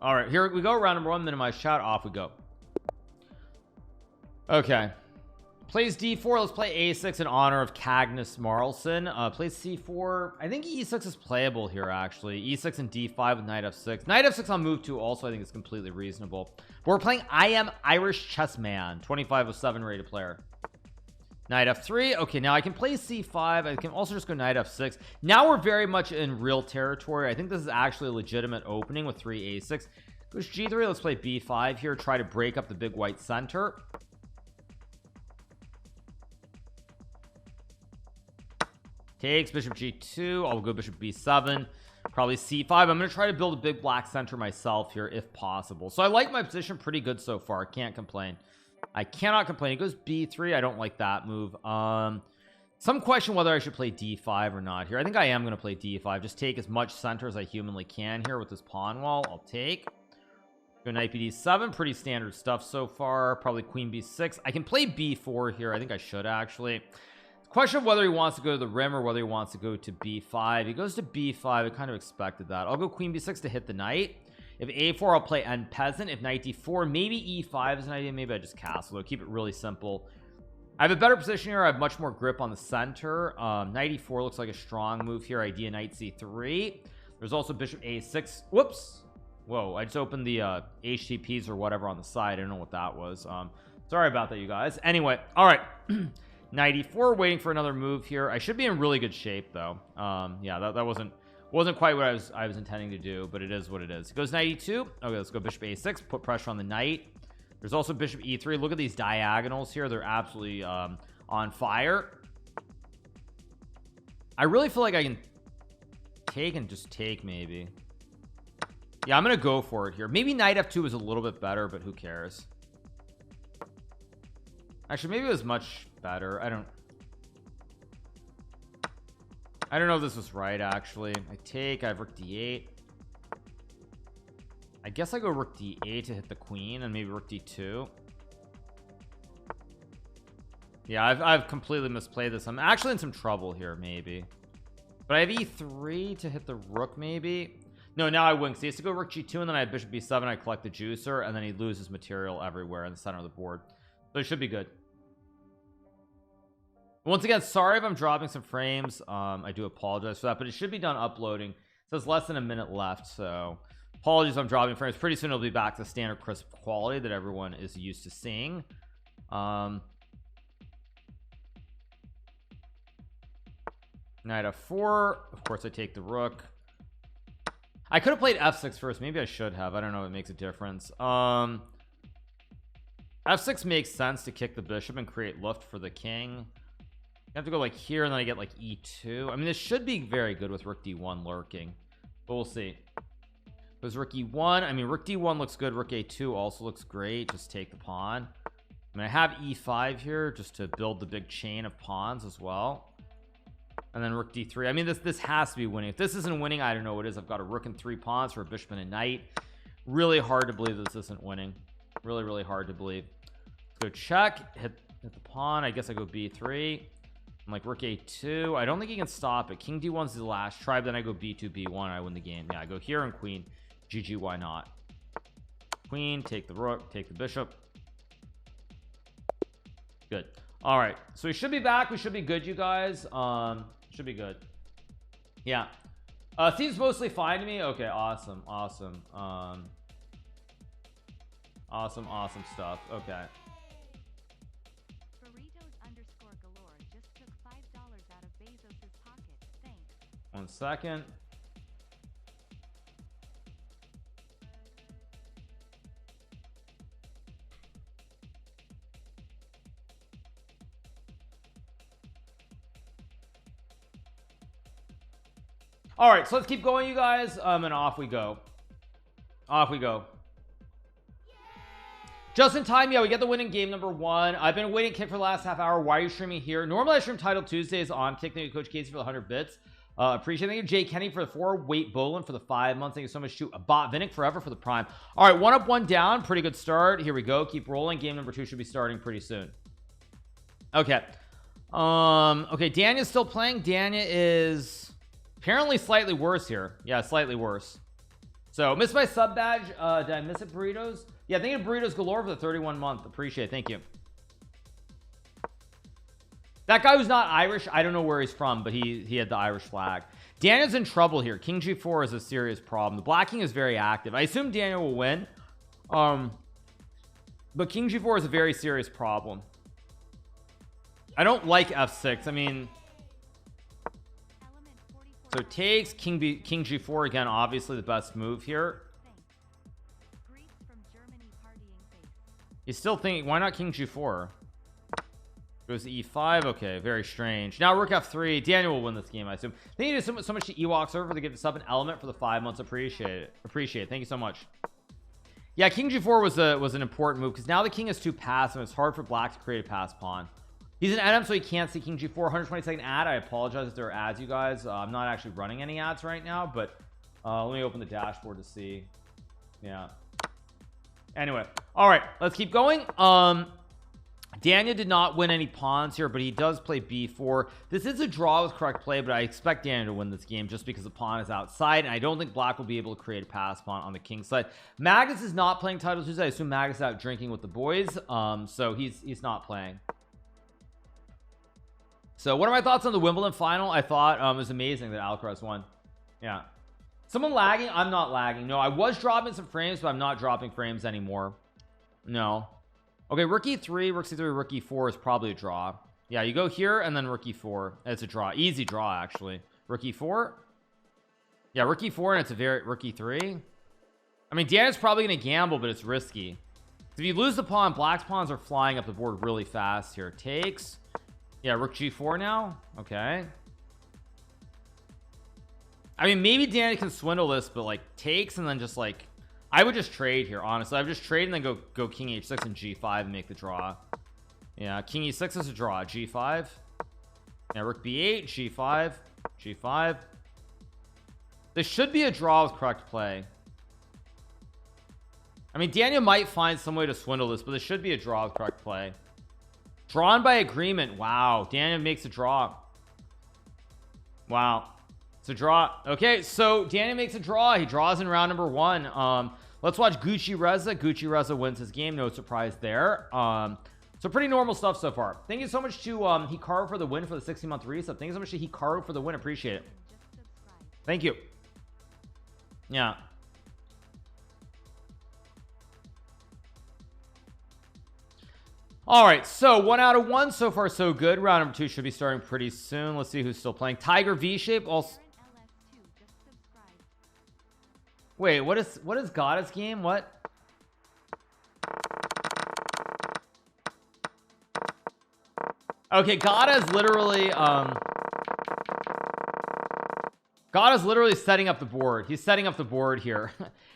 All right, here we go. Round number 1, minimize chat, off we go. Okay, plays d4. Let's play a6 in honor of Cagnus Marlson. Plays c4. I think e6 is playable here, actually. e6 and d5 with knight f6. Knight f6 on move 2 also I think is completely reasonable. But we're playing I am Irish Chessman, 2507 rated player. Knight f3. Okay, now I can play c5. I can also just go knight f6. Now we're very much in real territory. I think this is actually a legitimate opening with 3 a6. Goes g3. Let's play b5 here, try to break up the big white center. Takes bishop g2. I'll go bishop b7, probably c5. I'm going to try to build a big black center myself here if possible. So I like my position pretty good so far. Can't complain. I cannot complain. It goes b3. I don't like that move. Some question whether I should play d5 or not here. I think I am going to play d5. Just take as much center as I humanly can here with this pawn wall. I'll take. Go knight bd7. Pretty standard stuff so far. Probably queen b6. I can play b4 here. I think I should actually. Question of whether he wants to go to the rim or whether he wants to go to b5. He goes to b5. I kind of expected that. I'll go queen b6 to hit the knight. If a4, I'll play end peasant. If knight d4, maybe e5 is an idea. Maybe I just castle it. Keep it really simple. I have a better position here. I have much more grip on the center. Knight e4 looks like a strong move here. Idea knight c3. There's also bishop a6. Whoops. Whoa, I just opened the HTTPs or whatever on the side. I don't know what that was. Sorry about that, you guys. Anyway, all right. Knight e4, waiting for another move here. I should be in really good shape though. Yeah, that wasn't quite what I was intending to do, but it is what it is. It goes knight e2. Okay, let's go bishop a6, put pressure on the knight. There's also bishop e3. Look at these diagonals here. They're absolutely on fire. I really feel like I can take and just take, maybe. Yeah, I'm gonna go for it here. Maybe knight f2 is a little bit better, but who cares? Actually, maybe it was much better. I don't know if this was right, actually. I have rook d8. I guess I go rook d8 to hit the queen, and maybe rook d2. Yeah, I've completely misplayed this. I'm actually in some trouble here, maybe. But I have e3 to hit the rook, maybe. No, now I win. So he has to go rook g2, and then I have bishop b7. I collect the juicer, and then he loses material everywhere in the center of the board. So it should be good. Once again, sorry if I'm dropping some frames. I do apologize for that, but it should be done uploading. It says less than a minute left, so apologies if I'm dropping frames. Pretty soon it'll be back to standard crisp quality that everyone is used to seeing. Knight f4. Of course I take the rook. I could have played f6 first. Maybe I should have. I don't know if it makes a difference. f6 makes sense to kick the bishop and create lift for the king. I have to go like here, and then I get like e2. I mean, this should be very good with rook d1 lurking, but we'll see. Goes rook e1. I mean, rook d1 looks good. Rook a2 also looks great. Just take the pawn. I mean, I have e5 here just to build the big chain of pawns as well. And then rook d3. I mean, this has to be winning. If this isn't winning, I don't know what it is. I've got a rook and 3 pawns for a bishop and a knight. Really hard to believe this isn't winning. Really hard to believe. Let's go check. Hit the pawn. I guess I go b3. I'm like rook a2. I don't think he can stop it. King d1 is the last try. Then I go b2 b1. I win the game. Yeah, I go here and queen. GG, why not? Queen, take the rook, take the bishop. Good. All right, so we should be back. We should be good, you guys. Should be good. Yeah. Seems mostly fine to me. Okay, awesome stuff. Okay. One second. All right, so let's keep going, you guys. And off we go. Just in time. Yeah, we get the win in game number 1. I've been waiting Kick for the last half hour. Why are you streaming here? Normally I stream Title Tuesdays on Kick. Thank you, Coach Casey, for the 100 bits. Appreciate it. Thank you, Jay Kenny, for the 4. Wait Bolin for the 5 months. Thank you so much to Bot Vinick forever for the prime. All right, 1 up, 1 down. Pretty good start. Here we go. Keep rolling. Game number 2 should be starting pretty soon. Okay. Okay, Danya's still playing. Danya is apparently slightly worse here. Yeah, slightly worse. So missed my sub badge. Did I miss it, burritos? Yeah, thank you to burritos galore for the 31 month. Appreciate it. Thank you. That guy who's not Irish, I don't know where he's from, but he had the Irish flag. Daniel's in trouble here. King G4 is a serious problem. The black king is very active. I assume Daniel will win. But King G4 is a very serious problem. I don't like F6. I mean, so takes King G4 again, obviously the best move here. He's still thinking, why not King G4? Goes to E5. Okay, very strange. Now rook F3. Daniel will win this game, I assume. Thank you so much to Ewok server to give us up an element for the 5 months. Appreciate it. Thank you so much. Yeah, King G4 was an important move because now the king is too passive and it's hard for black to create a pass pawn. He's an NM, so he can't see King G4. 120-second ad. I apologize if there are ads, you guys. I'm not actually running any ads right now, but let me open the dashboard to see. Yeah. Anyway, all right, let's keep going. Daniel did not win any pawns here, but he does play b4. This is a draw with correct play, but I expect Daniel to win this game just because the pawn is outside, and I don't think black will be able to create a pass pawn on the king side. Magnus is not playing Title Tuesday. I assume Magnus is out drinking with the boys, so he's not playing. So what are my thoughts on the Wimbledon final? I thought it was amazing that Alcaraz won. Yeah. Someone lagging? I'm not lagging. No, I was dropping some frames, but I'm not dropping frames anymore. No. Okay, rook e3, rook c3, rook e4 is probably a draw. Yeah, you go here and then rook e4. It's a draw. Easy draw, actually. Rook e4. Yeah, rook e4 and it's a very rook e3. I mean, Daniel's probably going to gamble, but it's risky. If you lose the pawn, black's pawns are flying up the board really fast here. Takes. Yeah, rook g4 now. Okay. I mean, maybe Daniel can swindle this, but like takes and then just like I would just trade here, honestly. I would just trade and then go king h6 and g5 and make the draw. Yeah, king e6 is a draw. G5. Yeah, rook b8, g5, g5. This should be a draw with correct play. I mean, Daniel might find some way to swindle this, but this should be a draw with correct play. Drawn by agreement. Wow, Daniel makes a draw. Wow, it's a draw. Okay, so Daniel makes a draw. He draws in round number 1. Let's watch Gucci Reza. Gucci Reza wins his game. No surprise there. So pretty normal stuff so far. Thank you so much to Hikaru for the win for the 60-month resub. Thank you so much to Hikaru for the win. Appreciate it. Thank you. Yeah. All right, so 1 out of 1 so far, so good. Round number 2 should be starting pretty soon. Let's see who's still playing. Tiger V-shape also. Wait, what is Goddess game? What? Okay, God is literally setting up the board. He's setting up the board here.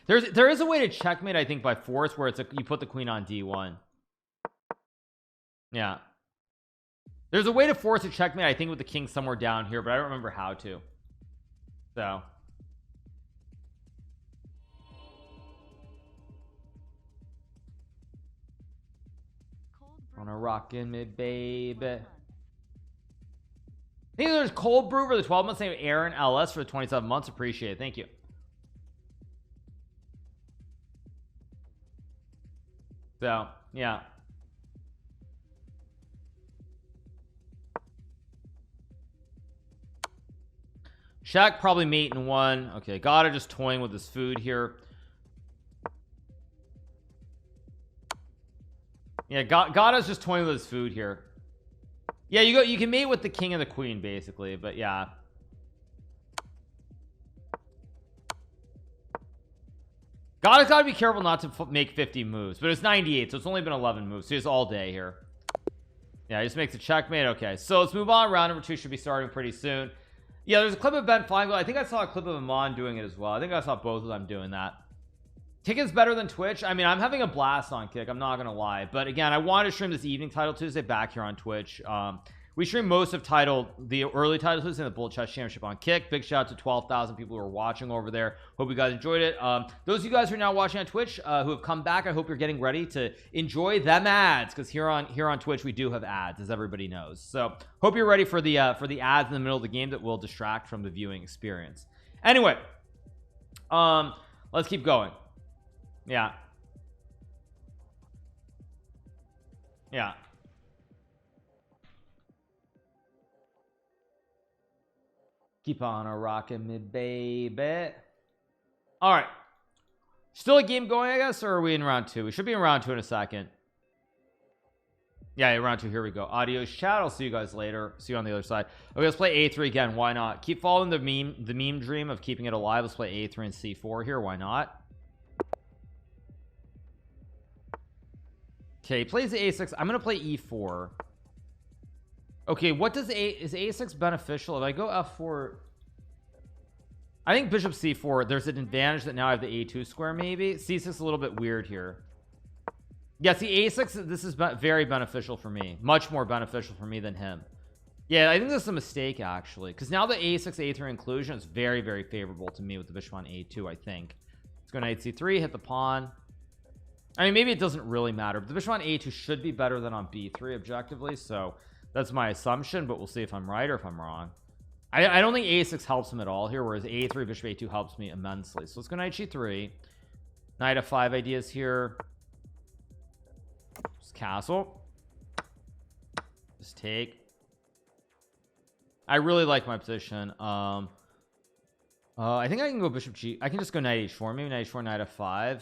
There is a way to checkmate, I think, by force, where it's you put the queen on d1. Yeah, there's a way to force a checkmate, I think, with the king somewhere down here, but I don't remember how to. So wanna rockin' me, baby. I think there's cold brew for the 12 months. Name Aaron LS for the 27 months. Appreciate it. Thank you. So yeah. Shaq probably mate in 1. Okay, Gotta just toying with his food here. Yeah, Gotta's just toying with his food here. Yeah, you can mate with the king and the queen basically, but yeah. Gotta's got to be careful not to make 50 moves, but it's 98, so it's only been 11 moves, so he's all day here. Yeah, he just makes a checkmate. Okay, so let's move on. Round number 2 should be starting pretty soon. Yeah, there's a clip of Ben Feingold. I think I saw a clip of Amon doing it as well. I think I saw both of them doing that. Kick is better than Twitch. I mean, I'm having a blast on Kick, I'm not gonna lie, but again, I wanted to stream this evening Title Tuesday back here on Twitch. We stream most of the early Title Tuesday and the Bullet Chess Championship on Kick. Big shout out to 12,000 people who are watching over there. Hope you guys enjoyed it. Those of you guys who are now watching on Twitch, who have come back, I hope you're getting ready to enjoy them ads, because here on Twitch we do have ads, as everybody knows. So hope you're ready for the ads in the middle of the game that will distract from the viewing experience. Anyway, let's keep going. Yeah. Yeah. Keep on a rocking me, baby. All right. Still a game going, I guess, or are we in round 2? We should be in round 2 in a second. Yeah, round 2. Here we go. Adios, chat. I'll see you guys later. See you on the other side. Okay, let's play A3 again. Why not? Keep following the meme dream of keeping it alive. Let's play A3 and C4 here. Why not? Okay, he plays A6. I'm gonna play E4. Okay, what does is A6 beneficial? If I go F4, I think bishop C4, there's an advantage that now I have the A2 square. Maybe C6 is a little bit weird here. Yeah, see, A6, this is very beneficial for me, much more beneficial for me than him. Yeah, I think this is a mistake actually, because now the A6 A3 inclusion is very, very favorable to me with the bishop on A2. I think let's go knight C3, hit the pawn. I mean, maybe it doesn't really matter, but the bishop on A2 should be better than on B3 objectively, so that's my assumption, but we'll see if I'm right or if I'm wrong. I don't think A6 helps him at all here, whereas A3 bishop A2 helps me immensely. So let's go knight G3, knight F5 ideas here. Just castle, just take. I really like my position. I think I can go bishop G. I can just go knight H4, maybe knight H4, knight F5.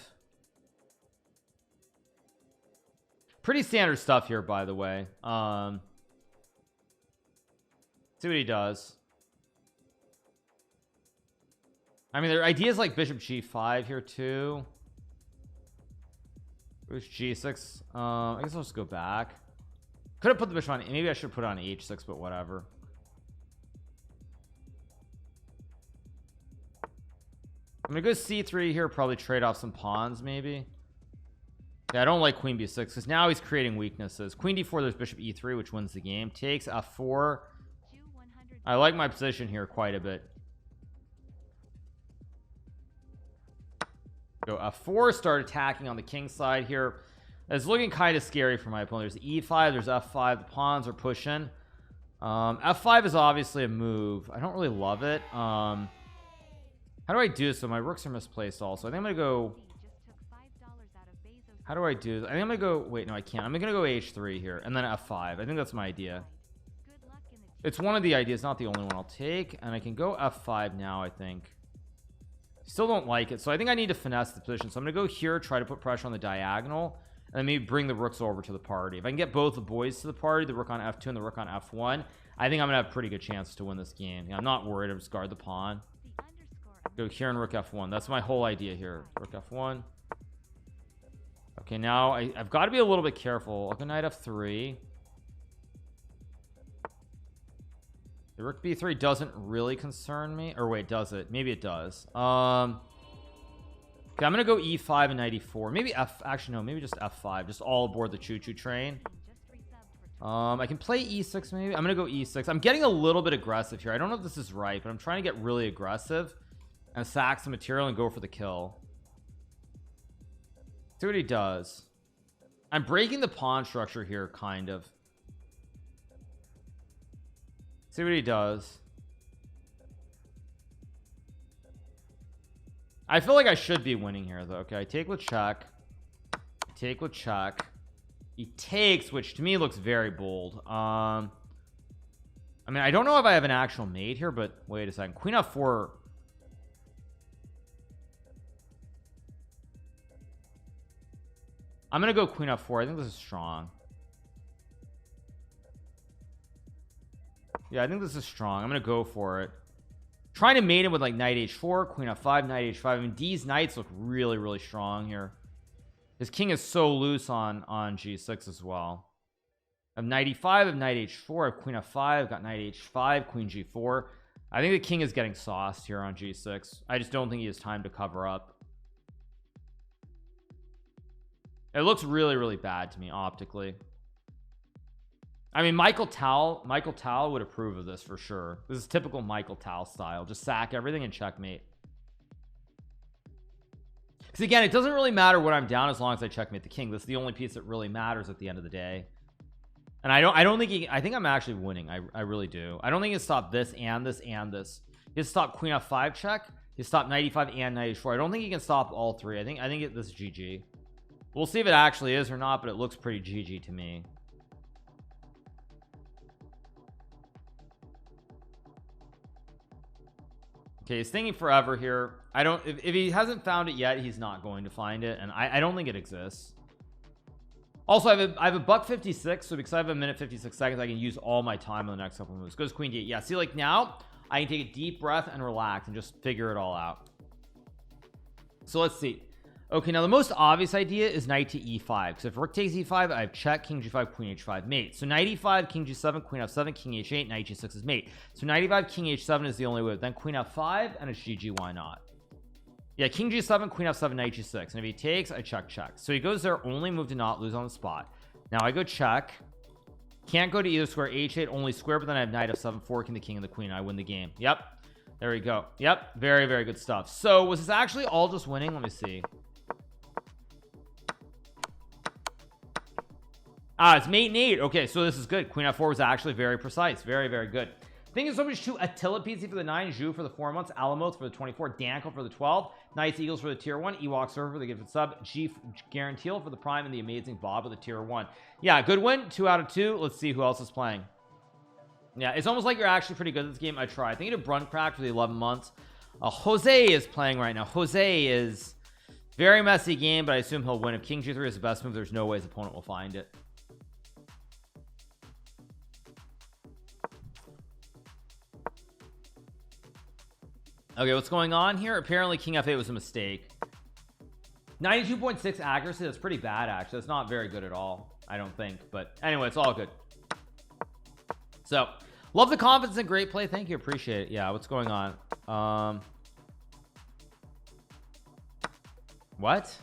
Pretty standard stuff here, by the way. See what he does. I mean, there are ideas like bishop G5 here too. Where's G6? I guess I'll just go back. Could have put the bishop on, maybe I should put it on H6, but whatever. I'm gonna go C3 here, probably trade off some pawns maybe. Yeah, I don't like queen B6 because now he's creating weaknesses. Queen D4, there's bishop E3, which wins the game. Takes F4. I like my position here quite a bit. Go F4, start attacking on the king side here. It's looking kind of scary for my opponent. There's E5, there's F5, the pawns are pushing. F5 is obviously a move. I don't really love it. How do I do this? So my rooks are misplaced also. I think I'm gonna go, how do I do this? I think I'm gonna go, wait, no, I can't. I'm gonna go H3 here and then F5. I think that's my idea. It's one of the ideas, not the only one I'll take. And I can go F5 now, I think. Still don't like it, so I think I need to finesse the position. So I'm gonna go here, try to put pressure on the diagonal, and then maybe bring the rooks over to the party. If I can get both the boys to the party, the rook on F2 and the rook on F1, I think I'm gonna have a pretty good chance to win this game. Yeah, I'm not worried. I'll just guard the pawn. Go here and rook F1. That's my whole idea here. Rook F1. Okay, now I've got to be a little bit careful. I'll go knight F3. The rook B3 doesn't really concern me, or wait, does it? Maybe it does. Okay, I'm gonna go E5 and knight E4. Maybe actually no, maybe just F5, just all aboard the choo-choo train. I can play E6 maybe. I'm gonna go E6. I'm getting a little bit aggressive here. I don't know if this is right, but I'm trying to get really aggressive and sack some material and go for the kill. See what he does. I'm breaking the pawn structure here, kind of. See what he does. I feel like I should be winning here though. Okay, I take with check. Take with check. He takes, which to me looks very bold. I mean, I don't know if I have an actual mate here, but wait a second. Queen F4. I'm gonna go Queen F4. I think this is strong. Yeah, I think this is strong. I'm gonna go for it. Trying to mate him with like knight H4, Queen F5, knight H5. I mean, these knights look really, really strong here. His king is so loose on G6 as well. I have knight E5, I have knight H4, I have Queen F5, I've got knight H5, Queen G4. I think the king is getting sauced here on G6. I just don't think he has time to cover up. It looks really, really bad to me optically. I mean, Michael Tal would approve of this for sure. This is typical Michael Tal style. Just sack everything and checkmate. Because again, it doesn't really matter what I'm down as long as I checkmate the king. This is the only piece that really matters at the end of the day. And I don't think I think I'm actually winning. I really do. I don't think he can stop this and this and this. He can stop Queen F5 check, He stopped 95 and 94. I don't think he can stop all three. I think this is GG. We'll see if it actually is or not, but it looks pretty GG to me. Okay, he's thinking forever here. I don't, if he hasn't found it yet, he's not going to find it, and I don't think it exists. Also, I have a buck 56, so because I have a minute 56 seconds, I can use all my time on the next couple of moves. Goes queen d8. Yeah, see, like now I can take a deep breath and relax and just figure it all out. So let's see. Okay, now the most obvious idea is knight to e5, because if rook takes e5, I have check, king g5, queen h5, mate. So knight e5, king g7, queen f7, king h8, knight g6 is mate. So knight e5, king h7 is the only way. Then queen f5, and it's GG. Why not? Yeah, king g7, queen f7, knight g6, and if he takes, I check. So he goes there, only move to not lose on the spot. Now I go check, can't go to either square. H8 only square, but then I have knight f7, forking the king and the queen. I win the game. Yep, there we go. Yep, very, very good stuff. So was this actually all just winning? Let me see. It's mate and 8. Okay, so this is good. Queen f4 was actually very precise. Very, very good. Thank you so much to Attila PC for the 9, Zhu for the 4 months, Alamoth for the 24, Danko for the 12, Nice Eagles for the tier 1, Ewok Server for the gifted sub, G Guaranteal for the prime, and the amazing Bob for the tier 1. Yeah, good win. 2 out of 2. Let's see who else is playing. Yeah, it's almost like you're actually pretty good at this game. I try. Thank you to Brunt Crack for the 11 months. Jose is playing right now. Jose is very messy game, but I assume he'll win. If king g3 is the best move, there's no way his opponent will find it. Okay, what's going on here? Apparently king f8 was a mistake. 92.6 accuracy. That's pretty bad, actually. That's not very good at all, I don't think. But anyway, it's all good. So love the confidence and great play. Thank you, appreciate it. Yeah, what's going on? What?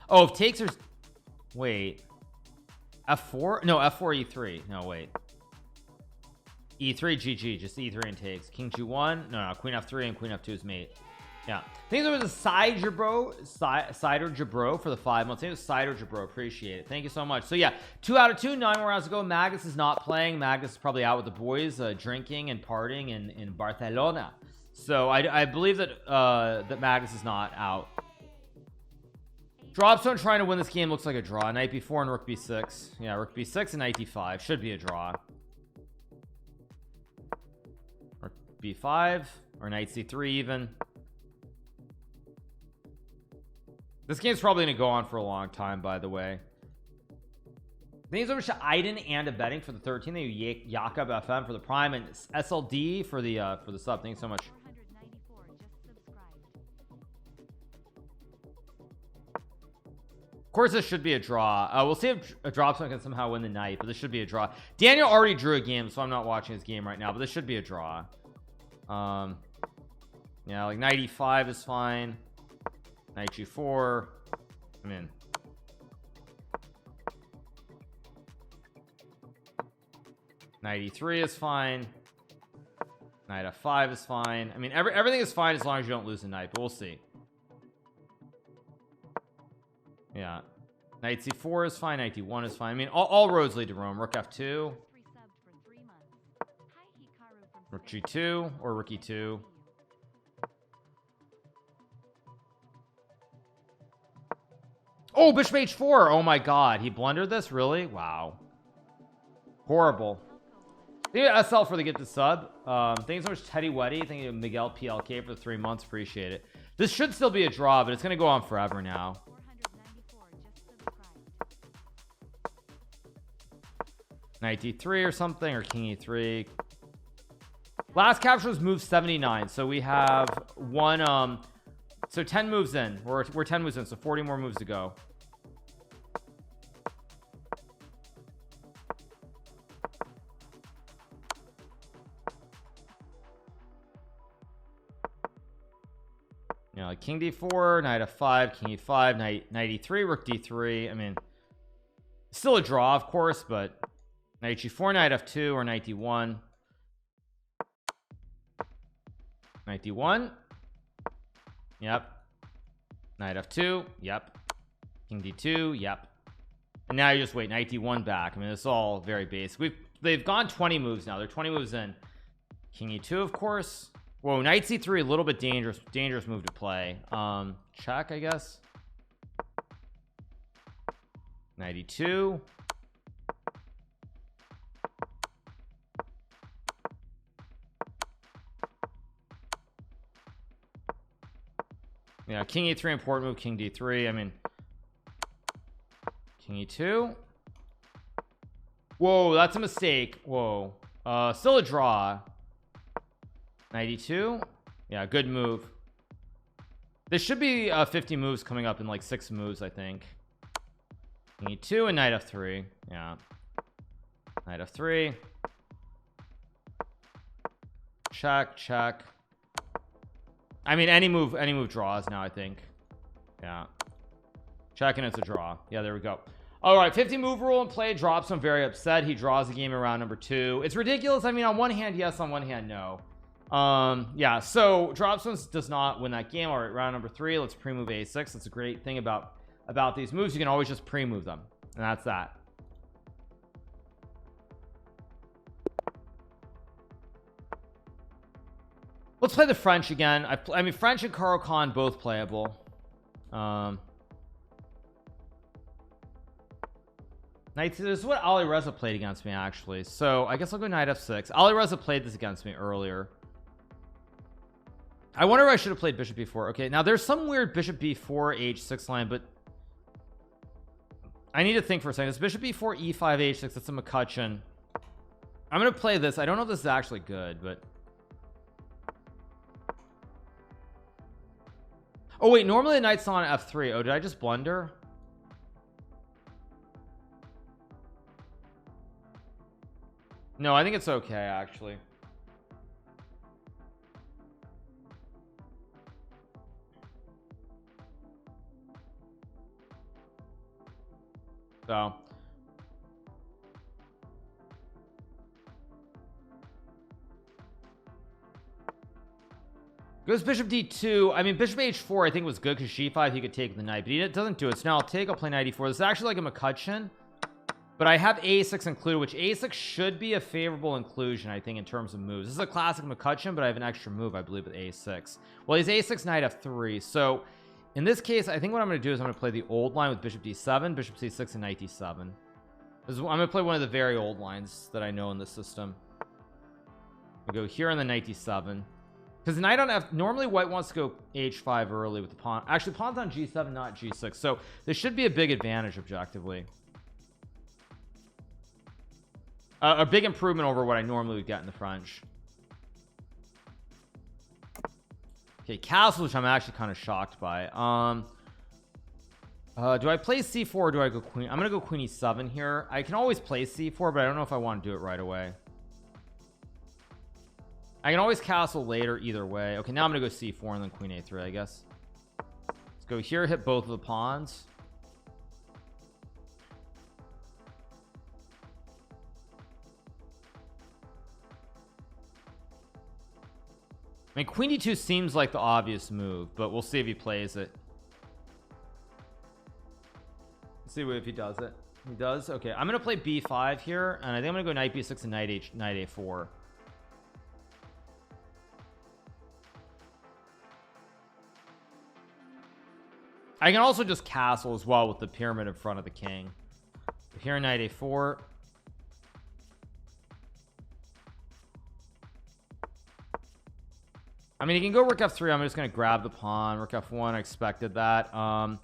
Oh, if takes are, wait, f4, no, f4 e3, no, wait, e3 GG, just e3 and takes. King g1, no, queen f3 and queen f2 is mate. Yeah, I think there was a Cider Jabro for the 5 months. I think it was Cider Jabro. Appreciate it. Thank you so much. So yeah, 2 out of 2, 9 more rounds to go. Magnus is not playing. Magnus is probably out with the boys, drinking and partying in Barcelona. So I believe that that Magnus is not out. Dropstone trying to win this game looks like a draw. Knight b4 and rook b6. Yeah, rook b6 and knight d5 should be a draw. Rook b5 or knight c3 even. This game's probably going to go on for a long time, by the way. Thanks so much to Aiden and a betting for the 13. Thank you, Jakob FM for the prime, and SLD for the sub. Thanks so much. Of course, this should be a draw. We'll see if a Dropstone can somehow win the night, but this should be a draw. Daniel already drew a game, so I'm not watching his game right now, but this should be a draw. Yeah, like knight e5 is fine. Knight g4. I'm in. Knight e3 is fine. Knight f5 is fine. I mean, everything is fine as long as you don't lose the knight, but we'll see. Yeah, knight c4 is fine. Knight d1 is fine. I mean, all roads lead to Rome. Rook f2, rook g2 or rook e2. Oh, bishop h4. Oh my god, he blundered this. Really? Wow, horrible. Thank you SL for the get the sub. Thanks so much Teddy Weddy. Thank you Miguel PLK for the 3 months. Appreciate it. This should still be a draw, but it's gonna go on forever now. Knight d3 or something, or king e3. Last capture was move 79, so we have one so 10 moves in. We're 10 moves in, so 40 more moves to go. You know, like king d4, knight f5, king e5, knight e3, rook d3. I mean, still a draw, of course, but knight g4, knight f2, or knight d1. Knight d1. Yep. Knight f2. Yep. King d2. Yep. And now you just wait. Knight d1 back. I mean, it's all very basic. They've gone 20 moves now. They're 20 moves in. King e2, of course. Whoa, knight c3, a little bit dangerous move to play. Check, I guess. Knight e2. Yeah, king e3, important move. King d3. I mean, king e2. Whoa, that's a mistake. Whoa, still a draw. Knight e2. Yeah, good move. There should be 50 moves coming up in like 6 moves, I think. King e2 and knight f3. Yeah, knight f3. Check, check. I mean, any move draws now, I think. Yeah, check, and it's a draw. Yeah, there we go. All right, 50 move rule in play. Drops. I'm very upset. He draws the game in round number 2. It's ridiculous. I mean, on one hand yes, on one hand no. Yeah, so dropstones does not win that game. All right, round number 3. Let's pre-move a6. That's a great thing about these moves. You can always just pre-move them, and that's that. Let's play the French again. I mean, French and Karo Khan both playable. Knight, this is what Ali Reza played against me, actually. So I guess I'll go knight f6. Ali Reza played this against me earlier. I wonder if I should have played bishop b4. Okay, now there's some weird bishop b4 h6 line, but I need to think for a second. It's bishop b4 e5 h6. That's a McCutcheon. I'm gonna play this. I don't know if this is actually good, but oh wait, normally the knight's on f3. Oh, did I just blunder? No, I think it's okay, actually. So goes bishop d2. I mean, bishop h4 I think was good because g5 he could take the knight, but he doesn't do it. So now I'll play knight e4. This is actually like a McCutcheon, but I have a6 included, which a6 should be a favorable inclusion, I think, in terms of moves. This is a classic McCutcheon, but I have an extra move, I believe, with a6. Well, he's a6 knight f3. So in this case, I think what I'm going to do is I'm going to play the old line with bishop d7, bishop c6, and knight d7. I'm going to play one of the very old lines that I know in this system. We'll go here on the knight d7 because the knight on f, normally white wants to go h5 early with the pawn. Actually, pawn's on g7, not g6, so this should be a big advantage objectively, a big improvement over what I normally would get in the French. Okay, castle, which I'm actually kind of shocked by. Do I play c4 or do I go queen? I'm gonna go queen e7 here. I can always play c4, but I don't know if I want to do it right away. I can always castle later either way. Okay, now I'm gonna go c4 and then queen a3, I guess. Let's go here, hit both of the pawns. I mean, queen d2 seems like the obvious move, but we'll see if he plays it. Let's see if he does it. He does. Okay, I'm gonna play b5 here, and I think I'm gonna go knight b6 and knight a4. I can also just castle as well with the pyramid in front of the king. Here, knight a4. I mean, he can go rook f3. I'm just going to grab the pawn. Rook f1. I expected that. I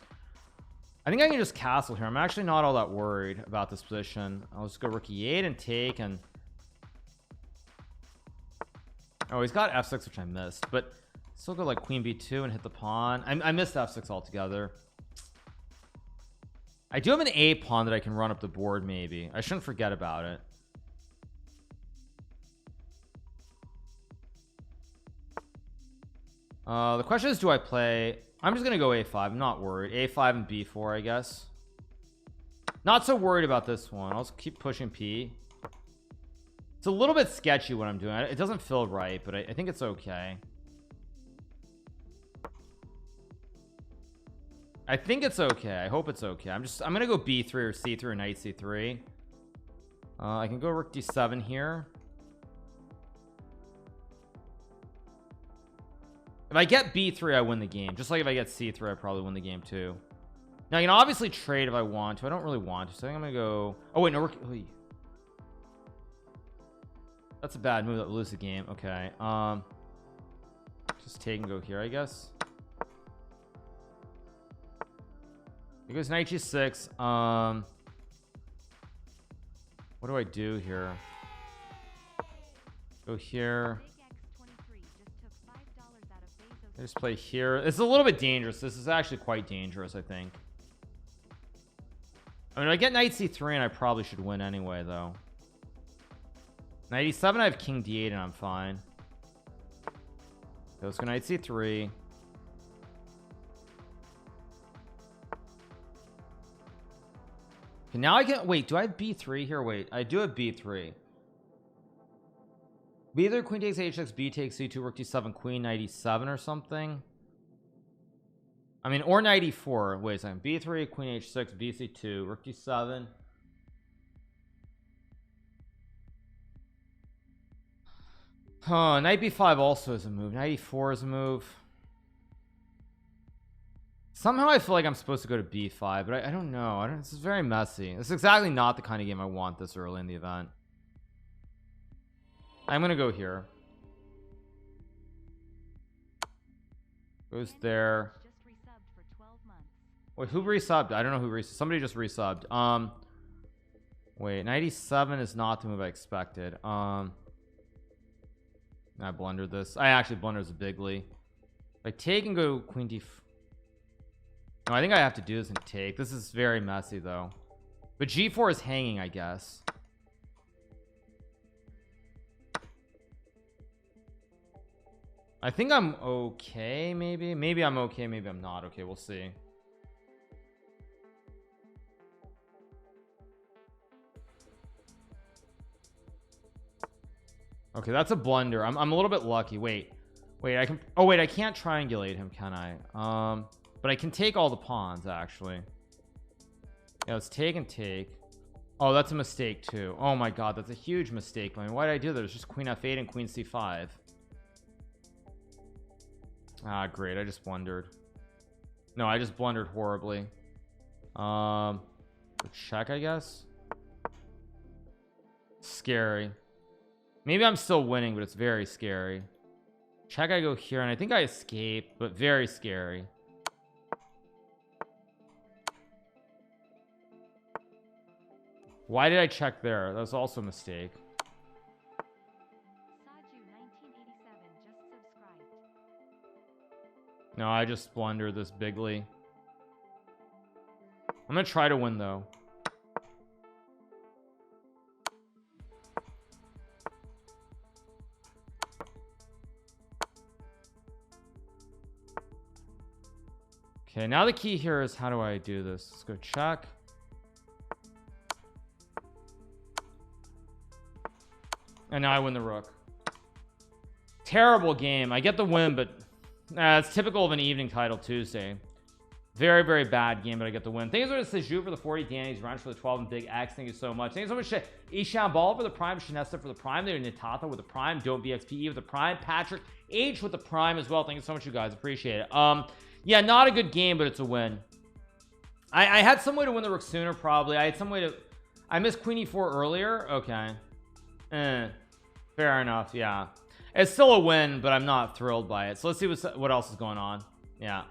think I can just castle here. I'm actually not all that worried about this position. I'll just go rook e8 and take. And oh, he's got f6, which I missed, but still go like queen b2 and hit the pawn. I missed f6 altogether. I do have an a pawn that I can run up the board. Maybe I shouldn't forget about it. The question is, do I play? I'm just gonna go a5. I'm not worried. a5 and b4, I guess. Not so worried about this one. I'll just keep pushing p. It's a little bit sketchy what I'm doing. It doesn't feel right, but I think it's okay. I think it's okay. I hope it's okay. I'm gonna go b3 or c3 or knight c3. I can go rook d7 here. If I get B3 I win the game, just like if I get C3 I probably win the game too. Now you can obviously trade if I want to. I don't really want to, so I think I'm gonna go. Oh wait, no, we're... That's a bad move that will lose the game. Okay, just take and go here, I guess. It goes knight g6. What do I do here? Go here. I just play here. It's a little bit dangerous. This is actually quite dangerous, I think. I mean, I get knight c3 and I probably should win anyway, though. Knight e7, I have king d8 and I'm fine. Let's go knight c3. Okay, now I can wait. Do I have b3 here? Wait, I do have b3. B3, queen takes h6, b takes c2, rook d7, queen knight e7 or something. I mean, or knight e4. Wait a second. b3, queen h6, b c2, rook d7. Huh, knight b5 also is a move. Knight e4 is a move. Somehow I feel like I'm supposed to go to b5, but I don't know. This is very messy. This is exactly not the kind of game I want this early in the event. I'm gonna go here. Goes there. Wait, who resubbed? I don't know who resubbed. Somebody just resubbed. Wait, 97 is not the move I expected. I blundered this. I actually blundered this bigly. If I take and go queen d. No, I think I have to do this and take. This is very messy though. But g4 is hanging, I guess. I think I'm okay, maybe I'm okay, maybe I'm not okay. We'll see. Okay, that's a blunder. I'm a little bit lucky. Wait, I can. Oh wait, I can't triangulate him, can I? But I can take all the pawns actually. Yeah, let's take and take. Oh, that's a mistake too. Oh my god, that's a huge mistake. I mean, why did I do that? It was just queen f8 and queen c5. Ah, great. I just blundered. No, I just blundered horribly. Check, I guess. Scary. Maybe I'm still winning, but it's very scary. Check, I go here, and I think I escape, but very scary. Why did I check there? That was also a mistake. No, I just blundered this bigly. I'm gonna try to win though. Okay, now the key here is how do I do this? Let's go check. And now I win the rook. Terrible game. I get the win, but it's typical of an evening title Tuesday. Very, very bad game, but I get the win. Thank you so much to Seju for the 40, Danny's Ranch for the 12, and Big X. Thank you so much. Thank you so much to Ishan Ball for the Prime, Shanesta for the Prime, there Nitata with the Prime, Don't BXPE with the Prime, Patrick H with the Prime as well. Thank you so much, you guys. Appreciate it. Yeah, not a good game, but it's a win. I had some way to win the rook sooner, probably. I had some way to... I missed queen e4 earlier. Okay. Fair enough. Yeah. It's still a win, but I'm not thrilled by it. So let's see what else is going on. Yeah.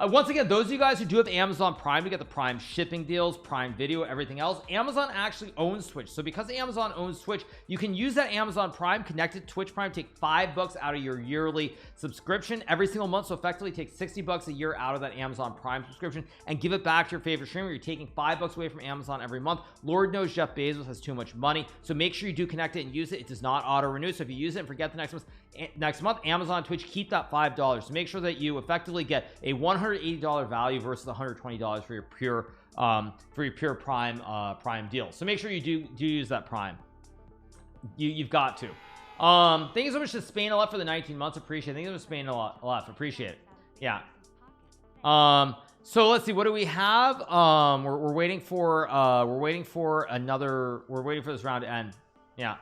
Once again, those of you guys who do have Amazon Prime to get the Prime shipping deals, Prime Video, everything else, Amazon actually owns Twitch. So because Amazon owns Twitch, you can use that Amazon Prime, connect it to Twitch Prime, take $5 out of your yearly subscription every single month. So effectively take $60 a year out of that Amazon Prime subscription and give it back to your favorite streamer. You're taking $5 away from Amazon every month. Lord knows Jeff Bezos has too much money. So make sure you do connect it and use it. It does not auto renew. So if you use it and forget the next month, Amazon Twitch keep that $5. So make sure that you effectively get a $180 value versus $120 for your pure Prime deal. So make sure you do use that Prime. You've got to. Thank you so much to Spain a lot for the 19 months. Appreciate it. Thank you so much to Spain a lot. Appreciate it. Yeah. So let's see, what do we have? We're waiting for this round to end. Yeah.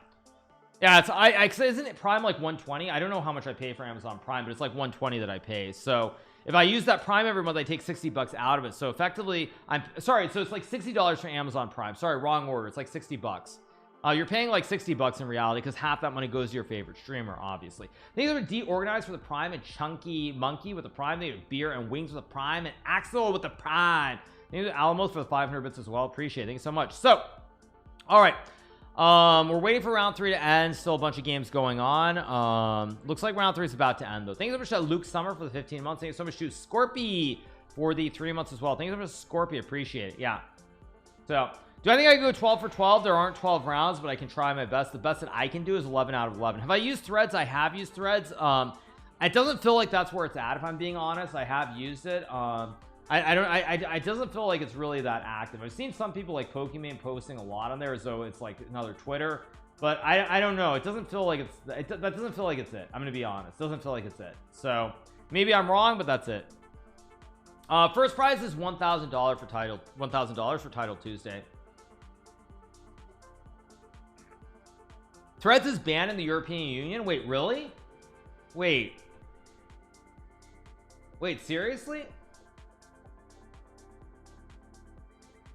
Yeah, it's cause isn't it Prime like 120? I don't know how much I pay for Amazon Prime, but it's like 120 that I pay. So if I use that Prime every month, I take $60 out of it. So effectively, I'm sorry. So it's like $60 for Amazon Prime. Sorry, wrong order. It's like $60. You're paying like $60 in reality because half that money goes to your favorite streamer, obviously. Things are deorganized for the Prime, and Chunky Monkey with the Prime. They have Beer and Wings with the Prime, and Axel with the Prime. Thank you to Alamos for the 500 bits as well. Appreciate it. Thank you so much. So, all right. We're waiting for round 3 to end. Still a bunch of games going on. Looks like round 3 is about to end though. Thank you so much to Luke Summer for the 15 months. Thank you so much to Scorpy for the 3 months as well. Thank you so much to Scorpy. Appreciate it. Yeah. So do I think I can go 12 for 12? There aren't 12 rounds, but I can try my best. The best that I can do is 11 out of 11. Have I used threads? I have used threads. It doesn't feel like that's where it's at, if I'm being honest. I have used it. It doesn't feel like it's really that active. I've seen some people like Pokemon posting a lot on there as though it's like another Twitter, but I don't know. It doesn't feel like that doesn't feel like it's it. I'm gonna be honest. It doesn't feel like it's it. So maybe I'm wrong, but that's it. First prize is $1,000 for title. $1,000 for Title Tuesday. Threads is banned in the European Union. Wait, really? Wait, seriously?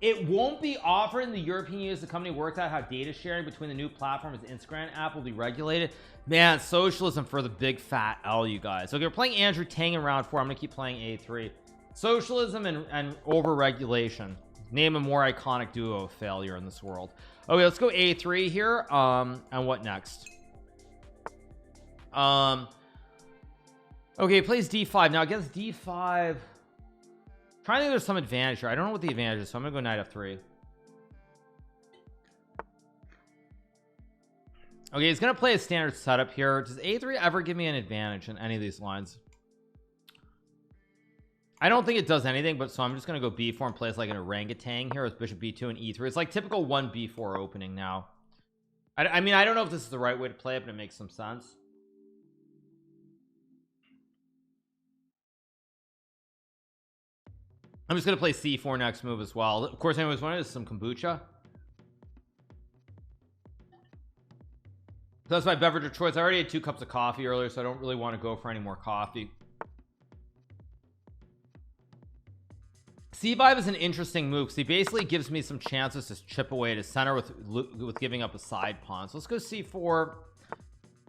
It won't be offered in the European Union as the company works out how data sharing between the new platform as the Instagram app will be regulated. Man, socialism for the big fat L, you guys. Okay, we're playing Andrew Tang in round 4. I'm gonna keep playing A3. Socialism and over regulation. Name a more iconic duo of failure in this world. Okay, let's go A3 here. And what next? Okay, plays D5. Now against D5, trying to think there's some advantage here. I don't know what the advantage is, so I'm gonna go knight F3. Okay, he's gonna play a standard setup here. Does A3 ever give me an advantage in any of these lines? I don't think it does anything, but so I'm just gonna go B4 and play like an orangutan here with bishop B2 and E3. It's like typical 1B4 opening now. I mean, I don't know if this is the right way to play it, but it makes some sense. I'm just gonna play C4 next move as well. Of course, anyways, wanted some kombucha. So that's my beverage of choice. I already had 2 cups of coffee earlier, so I don't really want to go for any more coffee. C5 is an interesting move because he basically gives me some chances to chip away to center with giving up a side pawn. So let's go C4.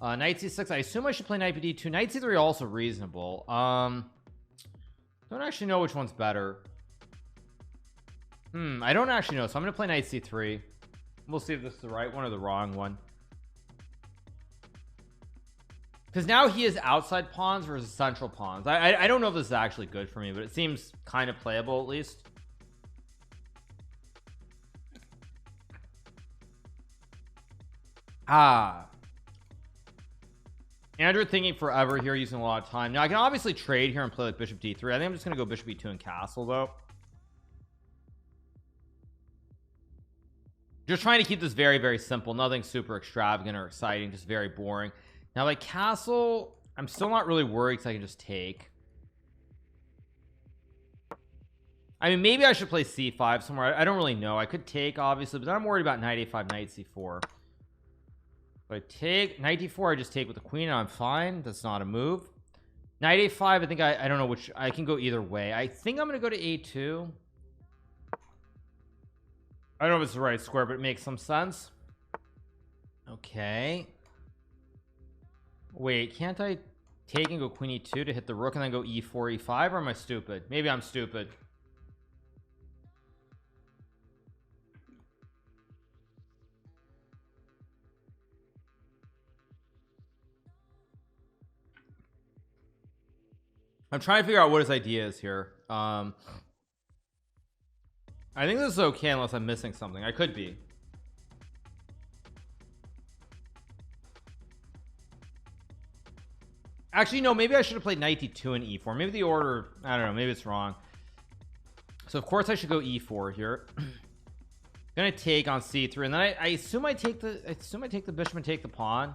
Knight C6. I assume I should play Knight B2. Knight C3 also reasonable. Don't actually know which one's better. I don't actually know, so I'm gonna play Knight C3. We'll see if this is the right one or the wrong one, because now he has outside pawns versus central pawns. I don't know if this is actually good for me, but it seems kind of playable at least. Andrew thinking forever here, using a lot of time. Now I can obviously trade here and play like bishop D3. I think I'm just gonna go bishop B2 and castle though. Just trying to keep this very, very simple. Nothing super extravagant or exciting, just very boring. Now like castle, I'm still not really worried because I can just take. I mean, maybe I should play C5 somewhere. I don't really know. I could take obviously, but then I'm worried about knight A5, knight C4. If I take knight D4, I just take with the queen and I'm fine. That's not a move. Knight A5, I think I don't know which. I can go either way. I think I'm gonna go to A2. I don't know if it's the right square, but it makes some sense. Okay. Wait, can't I take and go queen E2 to hit the rook and then go E4, E5? Or am I stupid? Maybe I'm stupid. I'm trying to figure out what his idea is here. I think this is okay unless I'm missing something. I could be. Actually, no, maybe I should have played knight D2 and E4. Maybe the order, I don't know, maybe it's wrong. So of course I should go E4 here. Gonna take on C3, and then I assume I take the bishop and take the pawn.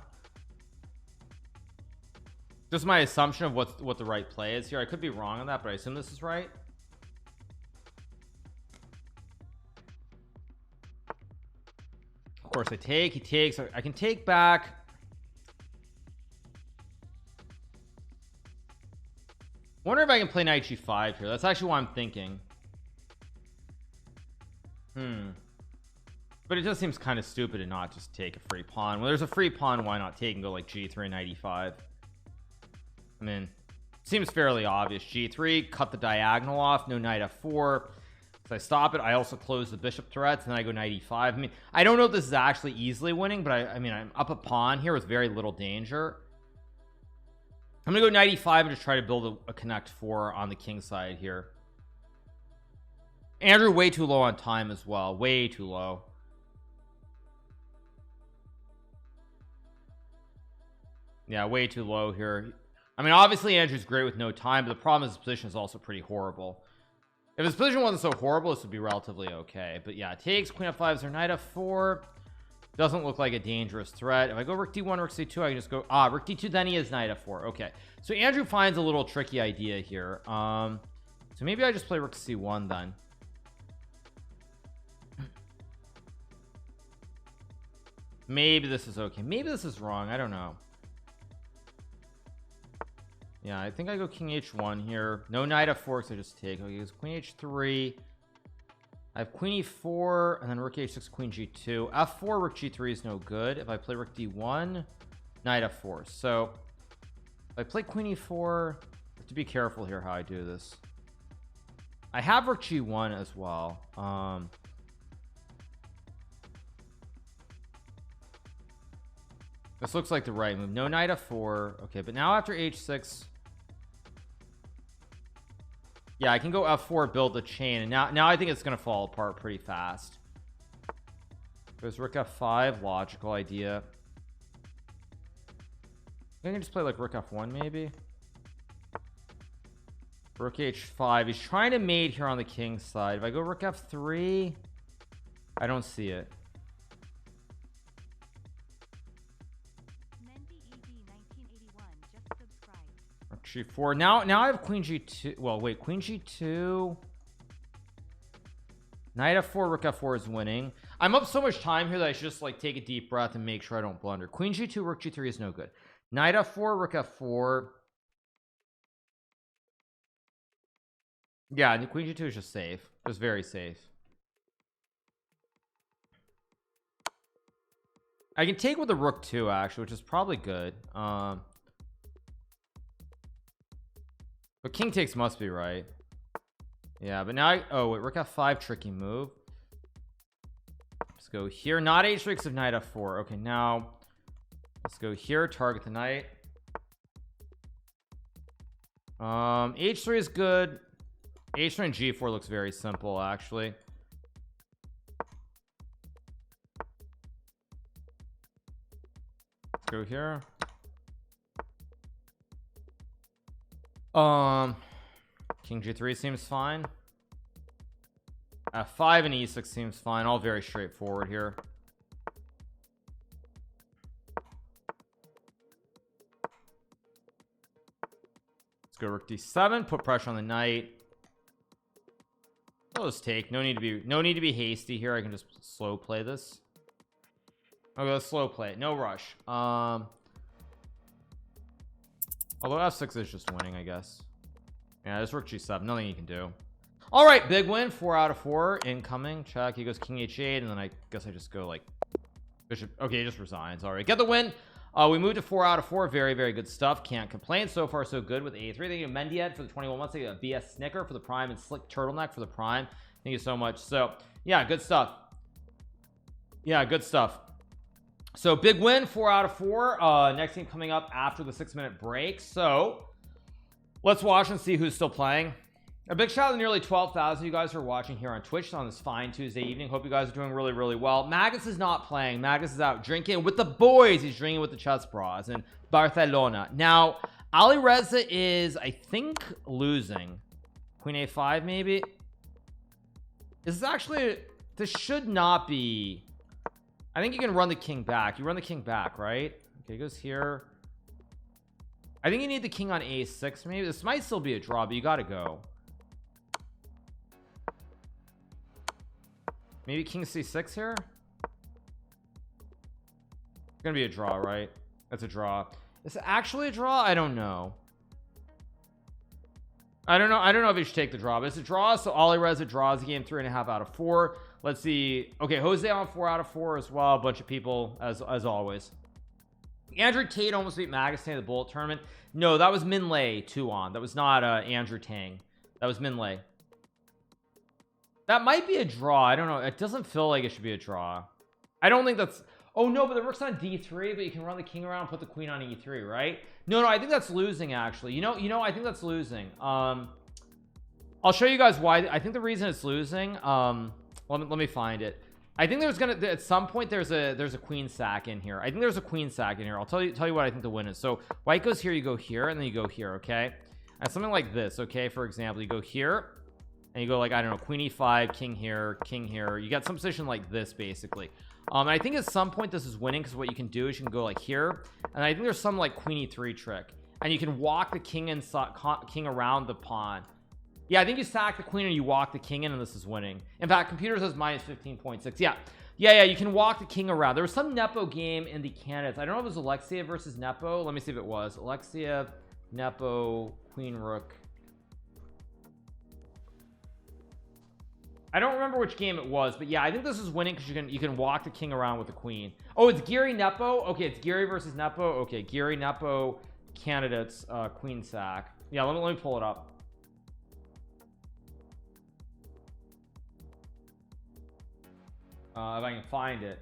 Just my assumption of what the right play is here. I could be wrong on that, but I assume this is right. Of course I take, he takes. I can take back. Wonder if I can play knight g5 here. That's actually what I'm thinking. But it just seems kind of stupid to not just take a free pawn. When there's a free pawn, why not take and go like g3 knight e5? I mean, seems fairly obvious. G3, cut the diagonal off, no knight f4. If I stop it, I also close the bishop threats, and then I go knight e5. I mean, I don't know if this is actually easily winning, but I mean, I'm up a pawn here with very little danger. I'm gonna go knight e5 and just try to build a connect 4 on the king side here. Andrew way too low on time as well, way too low. Yeah, way too low here. I mean, obviously Andrew's great with no time, but the problem is his position is also pretty horrible. If his position wasn't so horrible, this would be relatively okay. But yeah, takes queen f5 is their knight f4. Doesn't look like a dangerous threat. If I go rook d1, rook c2, I can just go rook d2, then he is knight f4. Okay, so Andrew finds a little tricky idea here. So maybe I just play rook c1 then. Maybe this is okay, maybe this is wrong, I don't know. Yeah, I think I go king h1 here. No knight f4 because I just take. Okay, it's queen h3. I have queen e4 and then rook h6, queen g2. f4, rook g3 is no good. If I play rook d1, knight f4. So if I play queen e4, I have to be careful here how I do this. I have rook g1 as well. This looks like the right move. No knight f4. Okay, but now after h6, yeah, I can go f4, build the chain, and now I think it's gonna fall apart pretty fast. There's rook f5, logical idea. I can just play like rook f1 maybe. Rook h5. He's trying to mate here on the king side. If I go rook f3, I don't see it. G4. Now I have queen g2. Well, wait, queen g2, knight f4, rook f4 is winning. I'm up so much time here that I should just like take a deep breath and make sure I don't blunder. Queen g2, rook g3 is no good. Knight f4, rook f4. Yeah, queen g2 is just safe, just very safe. I can take with the rook too, actually, which is probably good. But king takes must be right. Yeah, but now oh wait, rook f5, tricky move. Let's go here, not h6 because of knight f4. Okay, now let's go here, target the knight. H3 is good. H3 and g4 looks very simple actually. Let's go here. King g3 seems fine. f5 and e6 seems fine. All very straightforward here. Let's go rook d7, put pressure on the knight. I'll just take. No need to be hasty here. I can just slow play this. Okay, let's slow play it, no rush. Although f6 is just winning, I guess. Yeah, there's rook g7, nothing you can do. All right, big win, 4 out of 4 incoming. Check. He goes king h8, and then I guess I just go like bishop. Okay, he just resigns. All right, get the win. We moved to 4 out of 4. Very, very good stuff. Can't complain. So far, so good with A3. Thank you, Mendiad, for the 21 months. Thank you, BS Snicker for the prime, and Slick Turtleneck for the prime. Thank you so much. So yeah, good stuff. Yeah, good stuff. So big win, 4 out of 4. Next game coming up after the 6-minute break. So let's watch and see who's still playing. A big shout out to nearly 12,000 you guys who are watching here on Twitch on this fine Tuesday evening. Hope you guys are doing really, really well. Magus is not playing. Magus is out drinking with the boys. He's drinking with the Chess Bras in Barcelona. Now, Ali Reza is, I think, losing. Queen a5 maybe. This is actually, this should not be. I think you can run the king back. You run the king back, right? Okay, he goes here. I think you need the king on a6 maybe. This might still be a draw, but you gotta go. Maybe king c6 here. It's gonna be a draw, right? That's a draw. Is it actually a draw? I don't know. I don't know if you should take the draw, but it's a draw. So Ollie Reza draws the game 3.5 out of 4. Let's see. Okay, Jose on 4 out of 4 as well. A bunch of people as always. Andrew Tate almost beat Magus Tang in the bullet tournament. No, that was Min Lei 2 on. That was not Andrew Tang. That was Min Lei. That might be a draw. I don't know. It doesn't feel like it should be a draw. I don't think that's... Oh no, but the rook's on d3, but you can run the king around and put the queen on e3, right? No, I think that's losing actually. You know, I think that's losing. I'll show you guys why. I think the reason it's losing, let me find it. I think there's gonna at some point there's a queen sack in here. I think there's a queen sack in here. I'll tell you what I think the win is. So white goes here, you go here, and then you go here, okay? And something like this, okay? For example, you go here and you go like, I don't know, queen e5, king here. You got some position like this basically. And I think at some point this is winning because what you can do is you can go like here, and I think there's some like queen e3 trick, and you can walk the king around the pawn. Yeah, I think you sack the queen and you walk the king in, and this is winning. In fact, computer says minus 15.6. Yeah, you can walk the king around. There was some Nepo game in the candidates. I don't know if it was Alexiev versus Nepo. Let me see if it was Alexiev, Nepo, queen rook. I don't remember which game it was, but yeah, I think this is winning because you can walk the king around with the queen. Oh, it's Gary Nepo. Okay, it's Gary versus Nepo. Okay, Gary Nepo candidates queen sack. Yeah, let me pull it up. If I can find it.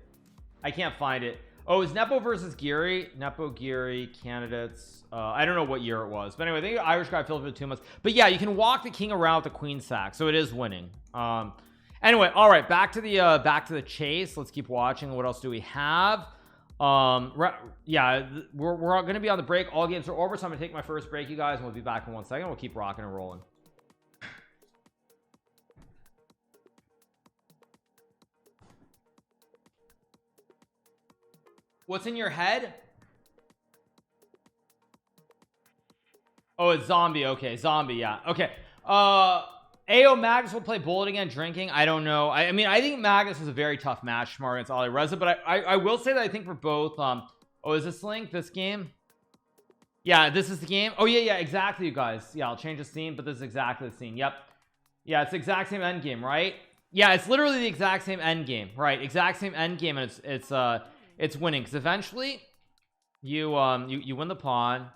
I can't find it. Oh, it's Nepo versus Gary. Nepo Gary candidates. I don't know what year it was, but anyway, I think the Irish guy filled for 2 months. But yeah, you can walk the king around with the queen sack, so it is winning. Anyway, all right, back to the chase. Let's keep watching. What else do we have? Yeah, we're gonna be on the break. All games are over, so I'm gonna take my first break, you guys, and we'll be back in 1 second. We'll keep rocking and rolling. What's in your head? Oh, it's zombie. Okay, zombie. Yeah. Okay. AO Magnus will play bullet again. Drinking. I don't know. I mean, I think Magnus is a very tough match tomorrow against Ali Reza, but I will say that I think for both. Oh, is this link this game? Yeah, this is the game. Oh yeah, exactly, you guys. Yeah, I'll change the scene, but this is exactly the scene. Yep. Yeah, it's the exact same end game, right? Yeah, it's literally the exact same end game, right? Exact same end game, and it's winning because eventually you win the pawn,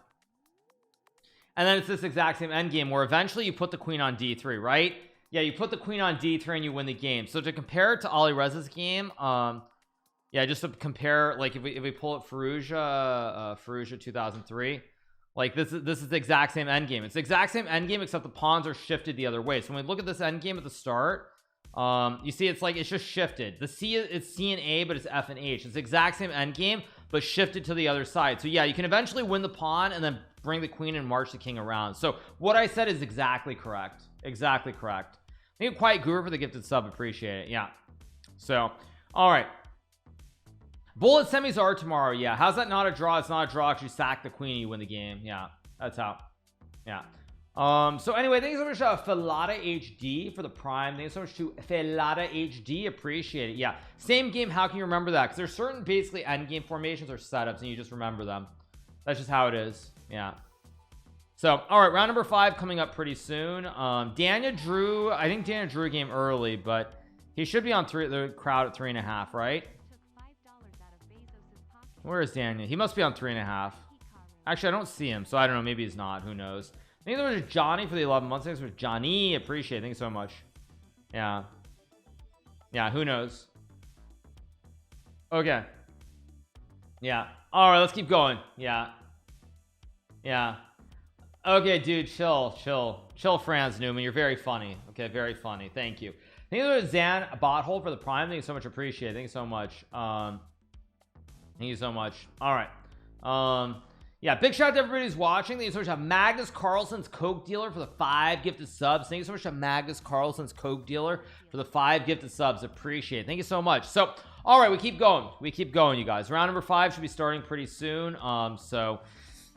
and then it's this exact same end game where eventually you put the queen on d3, right? Yeah, you put the queen on d3 and you win the game. So to compare it to Ali Reza's game, yeah, just to compare, like if we pull it Fallujah 2003, like this is the exact same end game. It's the exact same end game except the pawns are shifted the other way. So when we look at this end game at the start, you see it's like it's just shifted. The C is C and A, but it's F and H. It's the exact same end game but shifted to the other side. So yeah, you can eventually win the pawn and then bring the queen and march the king around. So what I said is exactly correct. Exactly correct. Thank you, Quiet Guru, for the gifted sub. Appreciate it. Yeah. So all right, bullet semis are tomorrow. Yeah, how's that not a draw? It's not a draw because you sack the queen and you win the game. Yeah, that's how. Yeah. So anyway, thank you so much Filata HD for the prime. Thank you so much to Filata HD. Appreciate it. Yeah, same game. How can you remember that? Because there's certain basically end game formations or setups and you just remember them. That's just how it is. Yeah. So all right, round number 5 coming up pretty soon. Daniel Drew, I think Daniel Drew a game early, but he should be on the crowd at 3.5, right? Where is Daniel? He must be on 3.5. Actually, I don't see him, so I don't know. Maybe he's not. Who knows? I think there was Johnny for the 11 months. Thanks for Johnny. Appreciate it. Thanks so much. Yeah. Yeah, who knows? Okay. Yeah. All right, let's keep going. Yeah. Yeah. Okay, dude, chill, Franz Newman. You're very funny. Okay, very funny. Thank you. I think there was Zan a bot hole for the prime. Thank you so much. Appreciate it. Thank you so much. Thank you so much. All right. Yeah, big shout out to everybody who's watching. Thank you so much to Magnus Carlson's Coke dealer for the 5 gifted subs. Thank you so much to Magnus Carlson's Coke dealer for the 5 gifted subs. Appreciate it. Thank you so much. So all right, we keep going, you guys. Round number 5 should be starting pretty soon. So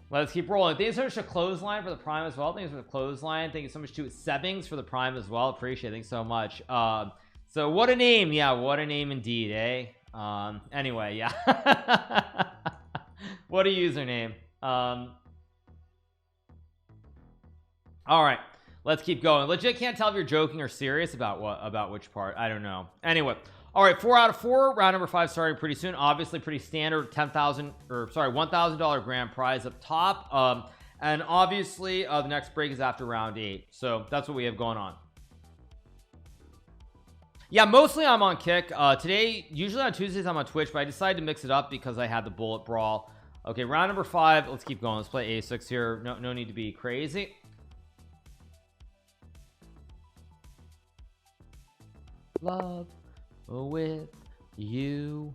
let's keep rolling. Thank you so much to Clothesline for the prime as well. Thank you for the Clothesline. Thank you so much to Sebbings for the prime as well. Appreciate it. Thanks so much. So what a name. Yeah, what a name indeed, eh? Anyway, yeah. What a username. All right, let's keep going. Legit can't tell if you're joking or serious about which part. I don't know. Anyway, all right, 4 out of 4. Round number 5 starting pretty soon. Obviously pretty standard. $1,000 grand prize up top. And obviously the next break is after round 8, so that's what we have going on. Yeah, mostly I'm on Kick today. Usually on Tuesdays I'm on Twitch, but I decided to mix it up because I had the bullet brawl. Okay, round number 5. Let's keep going. Let's play a6 here. No need to be crazy. Love with you.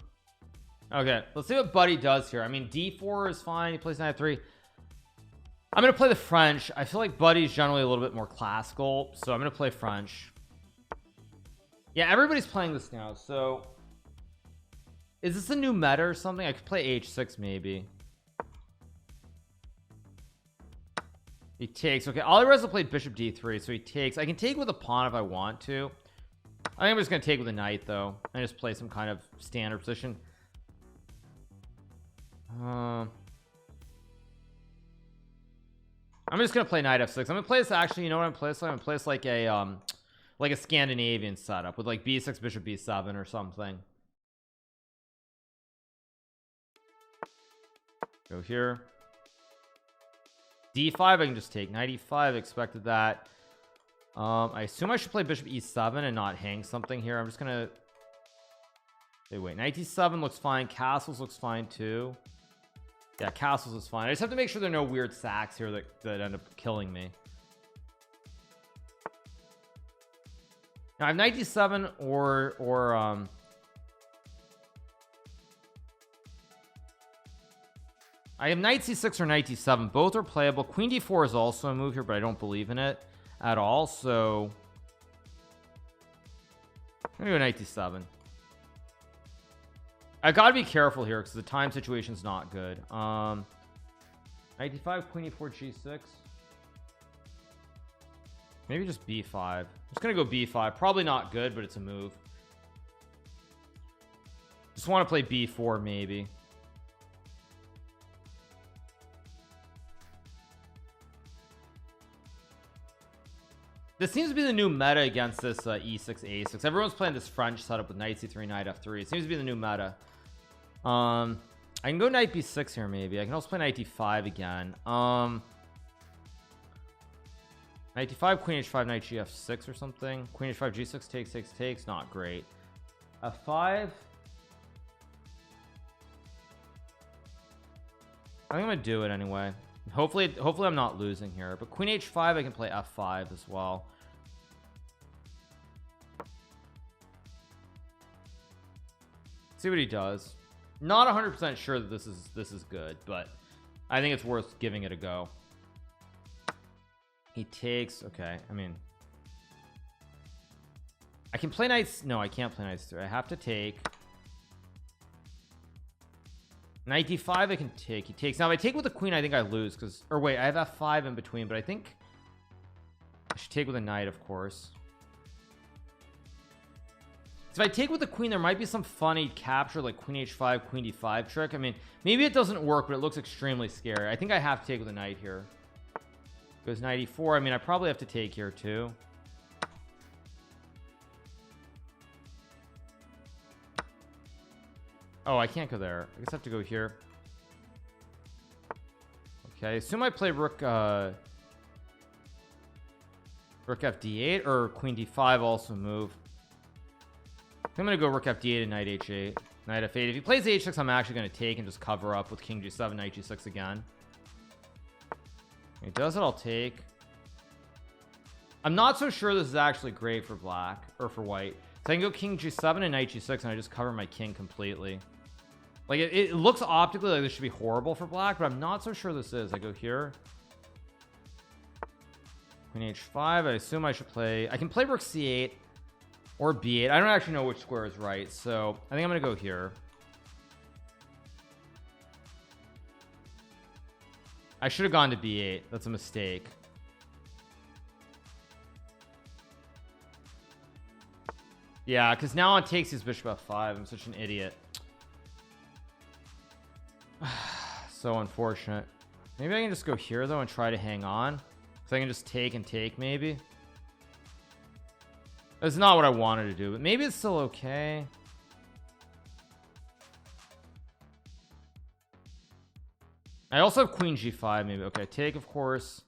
Okay, let's see what Buddy does here. I mean, d4 is fine. He plays knight f3. I'm gonna play the French. I feel like Buddy's generally a little bit more classical, so I'm gonna play French. Yeah, everybody's playing this now. So is this a new meta or something? I could play h6 maybe. He takes. Okay, Alireza played bishop d3, so he takes. I can take with a pawn if I want to. I think I'm just gonna take with a knight though, and just play some kind of standard position. I'm just gonna play knight f6. I'm gonna play this. Actually, you know what I'm gonna play this like? I'm gonna play this like a Scandinavian setup with like b6 bishop b7 or something. Go here. d5. I can just take knight e5. Expected that. I assume I should play bishop e7 and not hang something here. I'm just gonna wait. Knight e7 looks fine. Castles looks fine too. Yeah, castles is fine. I just have to make sure there are no weird sacks here that end up killing me. Now I have knight d7 or I have knight c6 or knight d7. Both are playable. Queen d4 is also a move here, but I don't believe in it at all. So I'm gonna go knight d7. I gotta be careful here because the time situation is not good. Knight d5, queen e4, g6. Maybe just b5. I'm just gonna go b5. Probably not good, but it's a move. Just want to play b4 maybe. This seems to be the new meta against this e6 a6. Everyone's playing this French setup with knight c3, knight f3. It seems to be the new meta. I can go knight b6 here maybe. I can also play knight d5 again. Knight d5, queen h5, knight gf6 or something. Queen h5, g6 takes. Not great. f5. I think I'm gonna do it anyway. Hopefully I'm not losing here, but queen h5 I can play f5 as well. See what he does. Not 100% sure that this is good, but I think it's worth giving it a go. He takes. Okay, I mean I can play knights. No, I can't play knights 3. I have to take knight d5. I can take. He takes. Now if I take with the queen I think I lose because, or wait, I have f5 in between, but I think I should take with a knight, of course. So if I take with the queen there might be some funny capture like queen h5, queen d5 trick. I mean maybe it doesn't work, but it looks extremely scary. I think I have to take with a knight here. Goes knight e4. I mean I probably have to take here too. Oh, I can't go there. I guess I have to go here. Okay, assume I play rook f d8 or queen d5 also move. I'm gonna go rook f d8 and knight h8, knight f8. If he plays h6 I'm actually gonna take and just cover up with king g7, knight g6 again. If he does it, I'll take. I'm not so sure this is actually great for black or for white. So I can go king g7 and knight g6 and I just cover my king completely. Like it looks optically like this should be horrible for black, but I'm not so sure this is. I go here, queen h5. I assume I should play. I can play rook c8 or b8. I don't actually know which square is right, so I think I'm gonna go here. I should have gone to b8. That's a mistake. Yeah, because now on takes his bishop f5. I'm such an idiot. So unfortunate. Maybe I can just go here though and try to hang on. So I can just take and take, maybe. That's not what I wanted to do, but maybe it's still okay. I also have queen g5, maybe. Okay, take, of course.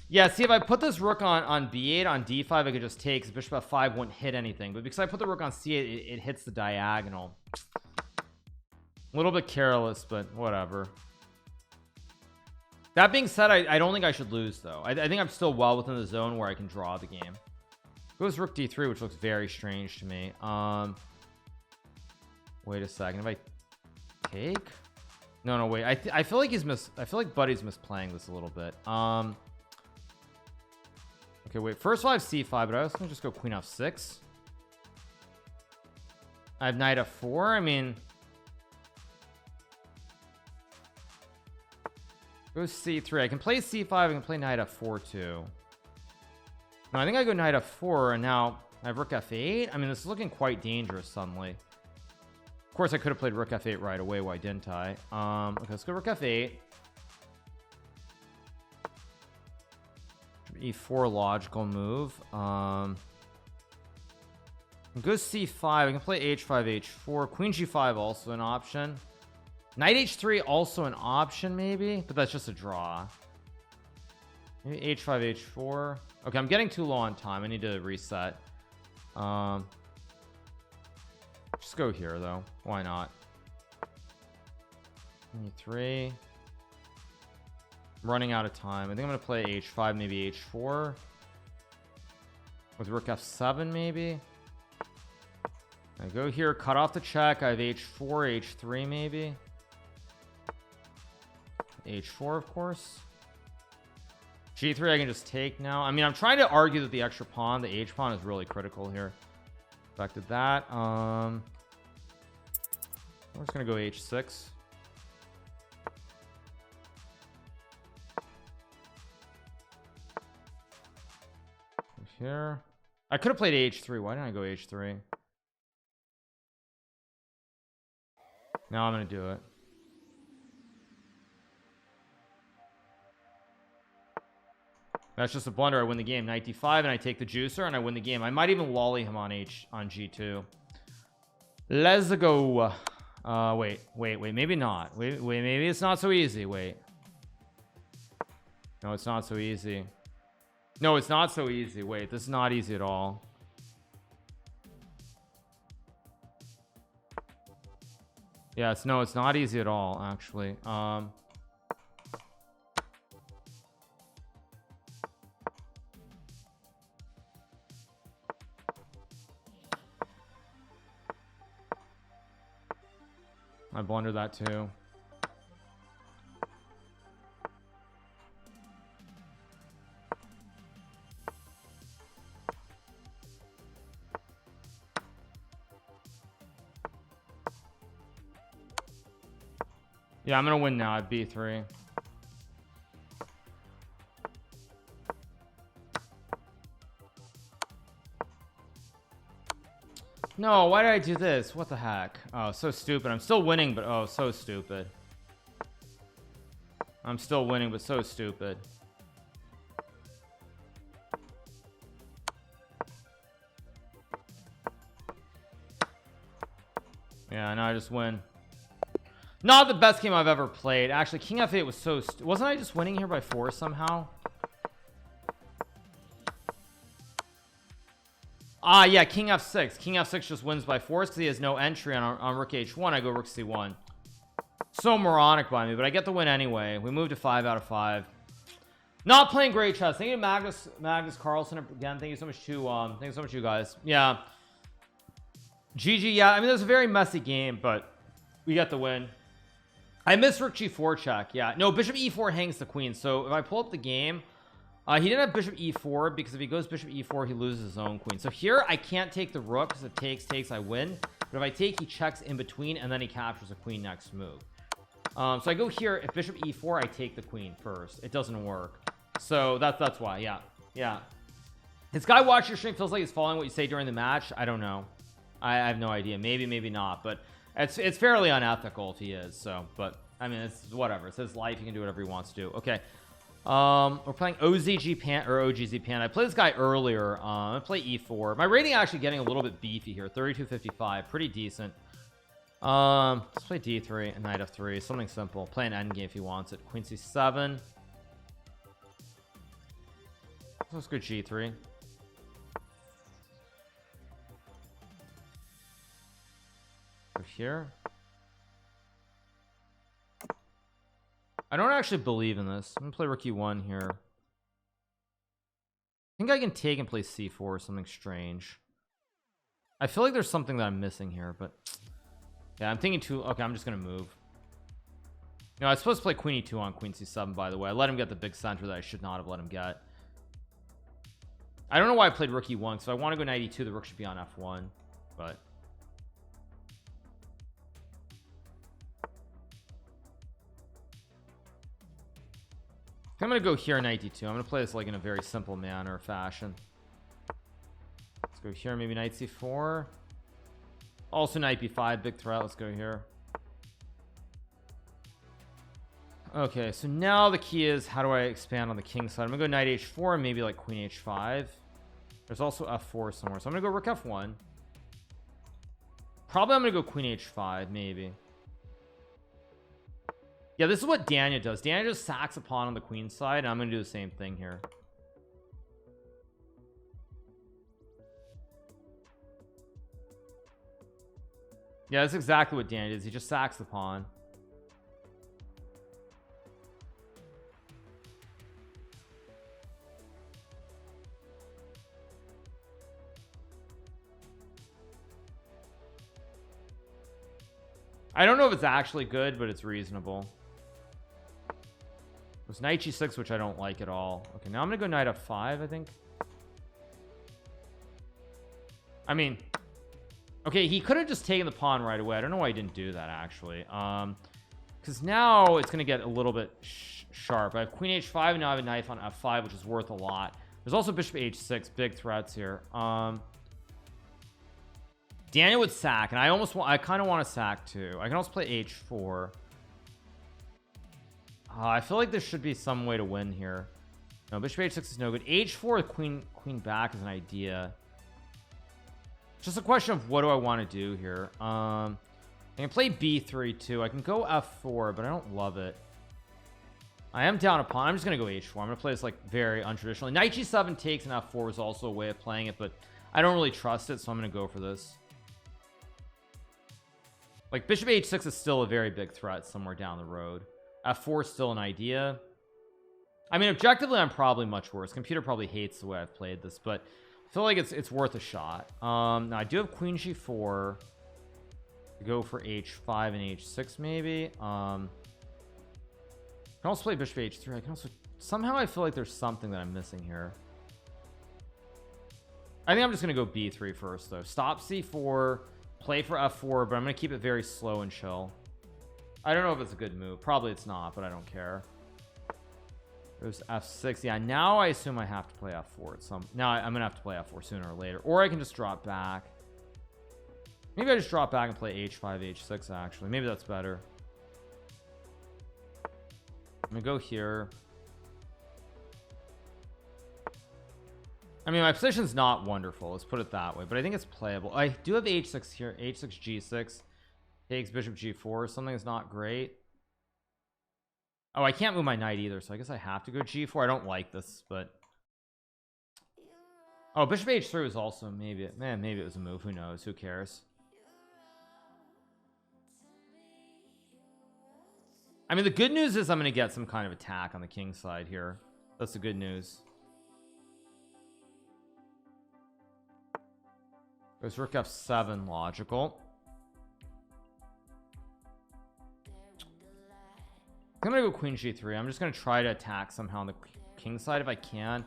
Yeah, see, if I put this rook on b8 on d5, I could just take, because bishop f5 won't hit anything. But because I put the rook on c8, it hits the diagonal. A little bit careless, but whatever. That being said, I don't think I should lose, though. I think I'm still well within the zone where I can draw the game. Goes rook d3, which looks very strange to me. Wait a second. If I take... No, wait. I feel like I feel like Buddy's misplaying this a little bit. Okay, wait. First of all, I have c5, but I was gonna just go queen f6. I have knight f4. I mean, go c3. I can play c5. I can play knight f4 too. No, I think I go knight f4, and now I have rook f8. I mean, this is looking quite dangerous suddenly. Of course, I could have played rook f8 right away. Why didn't I? Okay, let's go rook f8. E4 logical move. Go c5. I can play h5, h4. Queen g5 also an option. Knight h3 also an option, maybe, but that's just a draw. Maybe h5, h4. Okay, I'm getting too low on time. I need to reset. Just go here though. Why not? E3. I'm running out of time. I think I'm gonna play h5, maybe h4 with rook f7, maybe. I go here, cut off the check. I have h4, h3, maybe h4, of course. G3 I can just take now. I mean, I'm trying to argue that the extra pawn, the h pawn, is really critical here. Back to that. We're just gonna go h6. Here, I could have played h3. Why didn't I go h3? Now I'm gonna do it. That's just a blunder. I win the game. Knight d5, and I take the juicer, and I win the game. I might even lolly him on g2. Let's go. Wait, maybe not. Wait, maybe it's not so easy. Wait, no, it's not so easy. No, it's not so easy. Wait, this is not easy at all. Yes, no, it's not easy at all, actually. I blundered that too. Yeah, I'm gonna win now at b3. No, why did I do this? What the heck? Oh, so stupid. I'm still winning, but oh, so stupid. I'm still winning, but so stupid. Yeah, now I just win. Not the best game I've ever played. Actually, king f8 was so wasn't I just winning here by 4 somehow? Ah, yeah, king f6. King f6 just wins by 4 because he has no entry on rook h1. I go rook c1. So moronic by me, but I get the win anyway. We move to 5 out of 5. Not playing great chess. Thank you, Magnus Carlson again. Thank you so much to thank you so much, you guys. Yeah, GG. Yeah, I mean, it was a very messy game, but we got the win. I missed rook g4 check. Yeah, no, bishop e4 hangs the queen. So if I pull up the game, he didn't have bishop e4 because if he goes bishop e4, he loses his own queen. So here I can't take the rook because it takes, I win. But if I take, he checks in between, and then he captures a queen next move. So I go here. If bishop e4, I take the queen first. It doesn't work. So that's why. Yeah. This guy watching your stream feels like he's following what you say during the match. I don't know. I have no idea. Maybe not. But it's fairly unethical if he is. So, but I mean, it's whatever. It's his life. He can do whatever he wants to do. Okay. We're playing OZG Pan or OGZ Pan. I played this guy earlier. I'm gonna play E4. My rating actually getting a little bit beefy here. 32.55, pretty decent. Let's play D3 and Knight F3, something simple. Play an endgame if he wants it. Queen C7. Let's go G3. Go here. I don't actually believe in this. I'm gonna play Rook E1 here. I think I can take and play C4 or something strange. I feel like there's something that I'm missing here, but yeah, I'm thinking too. Okay, I'm just gonna move. No, I was supposed to play Queen E2 on Queen C7, by the way. I let him get the big center that I should not have let him get. I don't know why I played Rook E1, so I want to go Knight E2. The Rook should be on F1, but I'm gonna go here Knight D2. I'm gonna play this like in a very simple manner or fashion. Let's go here, maybe Knight C4. Also Knight B5, big threat. Let's go here. Okay, so now the key is how do I expand on the king side? I'm gonna go Knight H4 and maybe like Queen H5. There's also F4 somewhere, so I'm gonna go Rook F1. Probably I'm gonna go Queen H5, maybe. Yeah, this is what Daniel does. Daniel just sacks a pawn on the queen side, and I'm gonna do the same thing here. Yeah, that's exactly what Daniel does. He just sacks the pawn. I don't know if it's actually good, but it's reasonable. It was Knight G6, which I don't like at all. Okay, now I'm gonna go Knight F5, I think. I mean, okay, he could have just taken the pawn right away. I don't know why he didn't do that, actually. Because now it's gonna get a little bit sharp. I have Queen H5, and now I have a knife on F5, which is worth a lot. There's also Bishop H6, big threats here. Daniel would sack, and I kind of want to sack too. I can also play H4. I feel like there should be some way to win here. No, Bishop H6 is no good. H4, queen back is an idea. It's just a question of what do I want to do here. I can play B3 too. I can go F4, but I don't love it. I am down a pawn. I'm just gonna go H4. I'm gonna play this like very untraditionally. Knight G7 takes, and F4 is also a way of playing it, but I don't really trust it, so I'm gonna go for this. Like Bishop H6 is still a very big threat somewhere down the road. F4 is still an idea. I mean, objectively, I'm probably much worse. Computer probably hates the way I've played this, but I feel like it's worth a shot. Now I do have Queen G4 to go for H5 and H6 maybe. I can also play Bishop H3. I can also somehow I feel like there's something that I'm missing here. I think I'm just gonna go B3 first though. Stop C4, play for F4, but I'm gonna keep it very slow and chill. I don't know if it's a good move. Probably it's not, but I don't care. There's F6. Yeah, now I assume I have to play F4 at some. Now I'm gonna have to play F4 sooner or later, or I can just drop back. Maybe I just drop back and play H5, H6. Actually, maybe that's better. I'm gonna go here. I mean, my position's not wonderful, let's put it that way, but I think it's playable. I do have H6 here. H6, G6 takes Bishop G4. Something is not great. Oh, I can't move my knight either, so I guess I have to go G4. I don't like this, but oh, Bishop H3 was also maybe it was a move. Who knows? Who cares? I mean, the good news is I'm gonna get some kind of attack on the king side here. That's the good news. Goes Rook F7, logical. I'm gonna go Queen G3. I'm just gonna try to attack somehow on the king side if I can.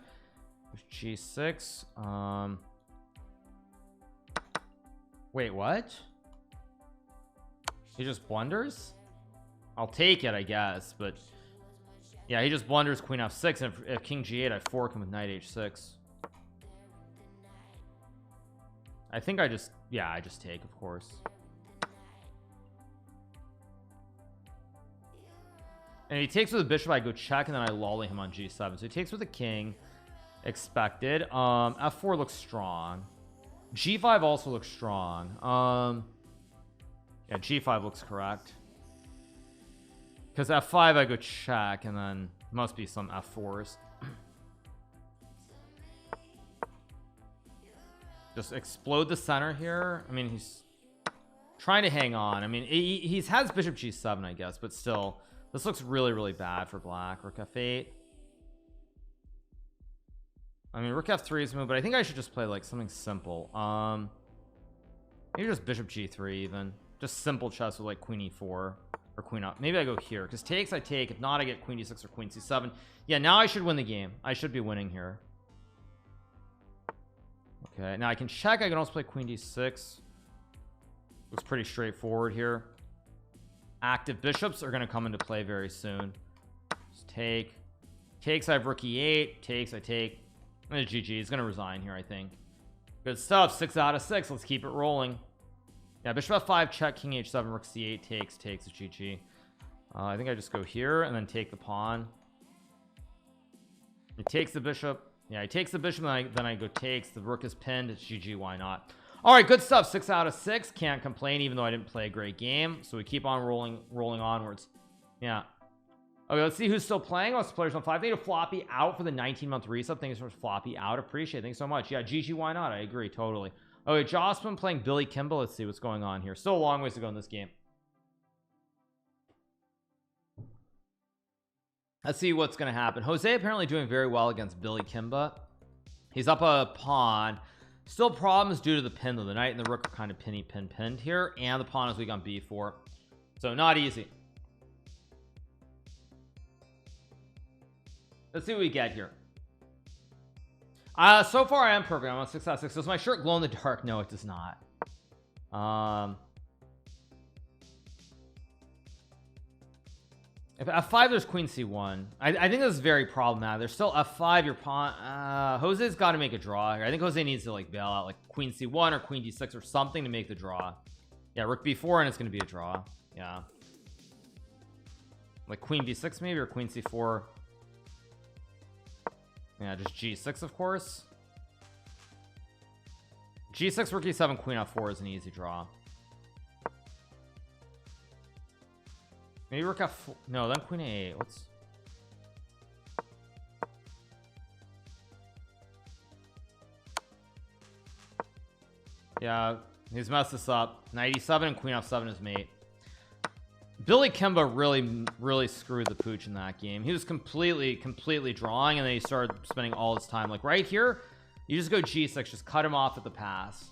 G6. Wait, what? He just blunders? I'll take it, I guess, but yeah, he just blunders Queen F6, and if King G8, I fork him with Knight H6. I think I just take, of course. And he takes with the bishop, I go check, and then I lolly him on g7. So he takes with the king, expected. F4 looks strong. G5 also looks strong. Yeah, G5 looks correct. Because F5 I go check, and then must be some F4s. Just explode the center here. I mean, he's trying to hang on. I mean, he has bishop G7, I guess, but still, this looks really, really bad for black. Rook F8. I mean, Rook F3 is a move, but I think I should just play like something simple. Maybe just bishop G3 even. Just simple chess with like queen E4 or queen up. Maybe I go here because takes I take. If not, I get queen D6 or queen C7. Yeah, now I should win the game. I should be winning here. Okay, now I can check. I can also play queen D6. Looks pretty straightforward here. Active bishops are going to come into play very soon. Just take. Takes, I have rook E8. Takes, I take. And GG. He's going to resign here, I think. Good stuff. 6 out of 6. Let's keep it rolling. Yeah, bishop F5, check, king H7, rook C8, takes, it's GG. I think I just go here and then take the pawn. He takes the bishop. Yeah, he takes the bishop, then I go takes. The rook is pinned. It's GG. Why not? All right, good stuff. 6 out of 6. Can't complain, even though I didn't play a great game. So we keep on rolling onwards. Yeah. Okay, let's see who's still playing. Let's players on 5. Thank you to Floppy out for the 19-month resub. Thank you so much, Floppy out. Appreciate it. Thanks so much. Yeah, GG. Why not? I agree totally. Okay, Jocelyn playing Billy Kimball. Let's see what's going on here. Still a long ways to go in this game. Let's see what's going to happen. Jose apparently doing very well against Billy Kimba. He's up a pawn. Still problems due to the pin though. The knight and the rook are kind of pinned here, and the pawn is weak on b4, so not easy. Let's see what we get here. So far I am perfect. I'm on 6 out of 6. Does my shirt glow in the dark? No, it does not. If F5, there's queen C1. I think this is very problematic. There's still F5, your pawn. Jose's got to make a draw here. I think Jose needs to like bail out like queen C1 or queen D6 or something to make the draw. Yeah, rook B4 and it's going to be a draw. Yeah, like queen B6 maybe, or queen C4. Yeah, just G6 of course. G6, rook E7, queen F4 is an easy draw. Maybe rook F4. No, then queen A8. Let's. Yeah, he's messed this up. Knight E7 and queen F7 is mate. Billy Kimba really screwed the pooch in that game. He was completely drawing, and then he started spending all his time like right here. You just go G6, just cut him off at the pass.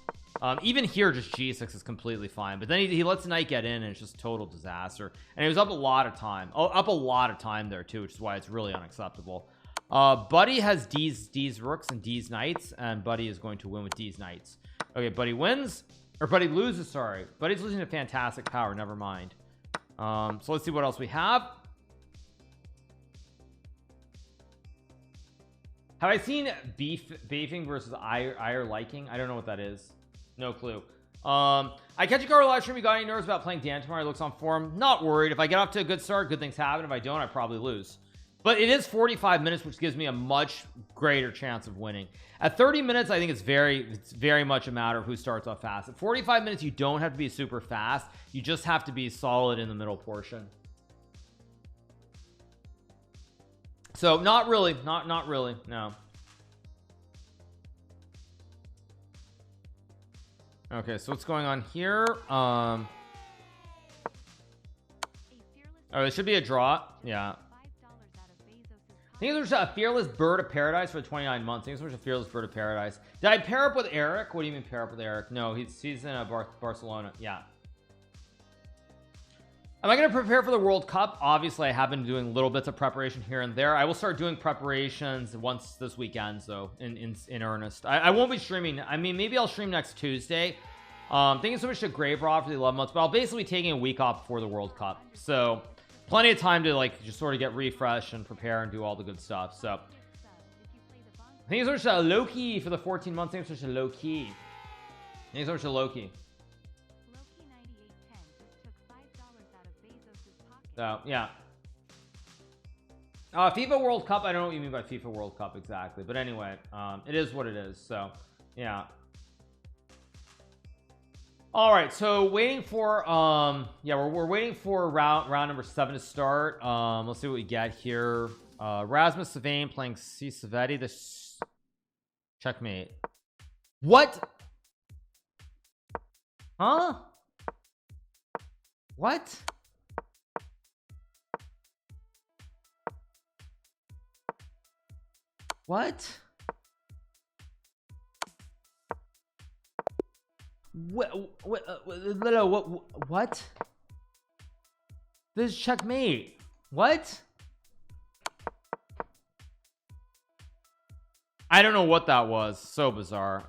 Even here, just G6 is completely fine, but then he lets knight get in, and it's just total disaster. And he was up a lot of time, there too, which is why it's really unacceptable. Buddy has D's rooks and D's knights, and Buddy is going to win with D's knights. Okay, Buddy wins, or Buddy loses. Sorry, Buddy's losing to fantastic power. Never mind. So let's see what else we have. Have I seen beefing versus ire liking? I don't know what that is. No clue. I catch Hikaru live stream. You got any nerves about playing Dan tomorrow? He looks on form. Not worried. If I get off to a good start, good things happen. If I don't, I probably lose. But it is 45 minutes, which gives me a much greater chance of winning. At 30 minutes, I think it's very much a matter of who starts off fast. At 45 minutes, you don't have to be super fast. You just have to be solid in the middle portion. So not really, not really, no. Okay, so what's going on here? Oh, it should be a draw. Yeah. I think there's a fearless bird of paradise for 29 months. I think there's a fearless bird of paradise. Did I pair up with Eric? What do you mean pair up with Eric? No, he's in Barcelona. Yeah. Am I going to prepare for the World Cup? Obviously, I have been doing little bits of preparation here and there. I will start doing preparations once this weekend, so in earnest. I won't be streaming. I mean, maybe I'll stream next Tuesday. Thank you so much to Graverob for the 11 months, but I'll basically be taking a week off before the World Cup. So plenty of time to like just sort of get refreshed and prepare and do all the good stuff. So thank you so much to Loki for the 14 months. Thank you so much to Loki. Thank you so much to Loki. So yeah, FIFA World Cup, I don't know what you mean by FIFA World Cup exactly, but anyway, it is what it is. So yeah. All right, so waiting for yeah, we're waiting for round number 7 to start. Let's see what we get here. Rasmus Savane playing C Savetti. This checkmate. What? Huh? What? What? What? This is checkmate. What? I don't know what that was. So bizarre.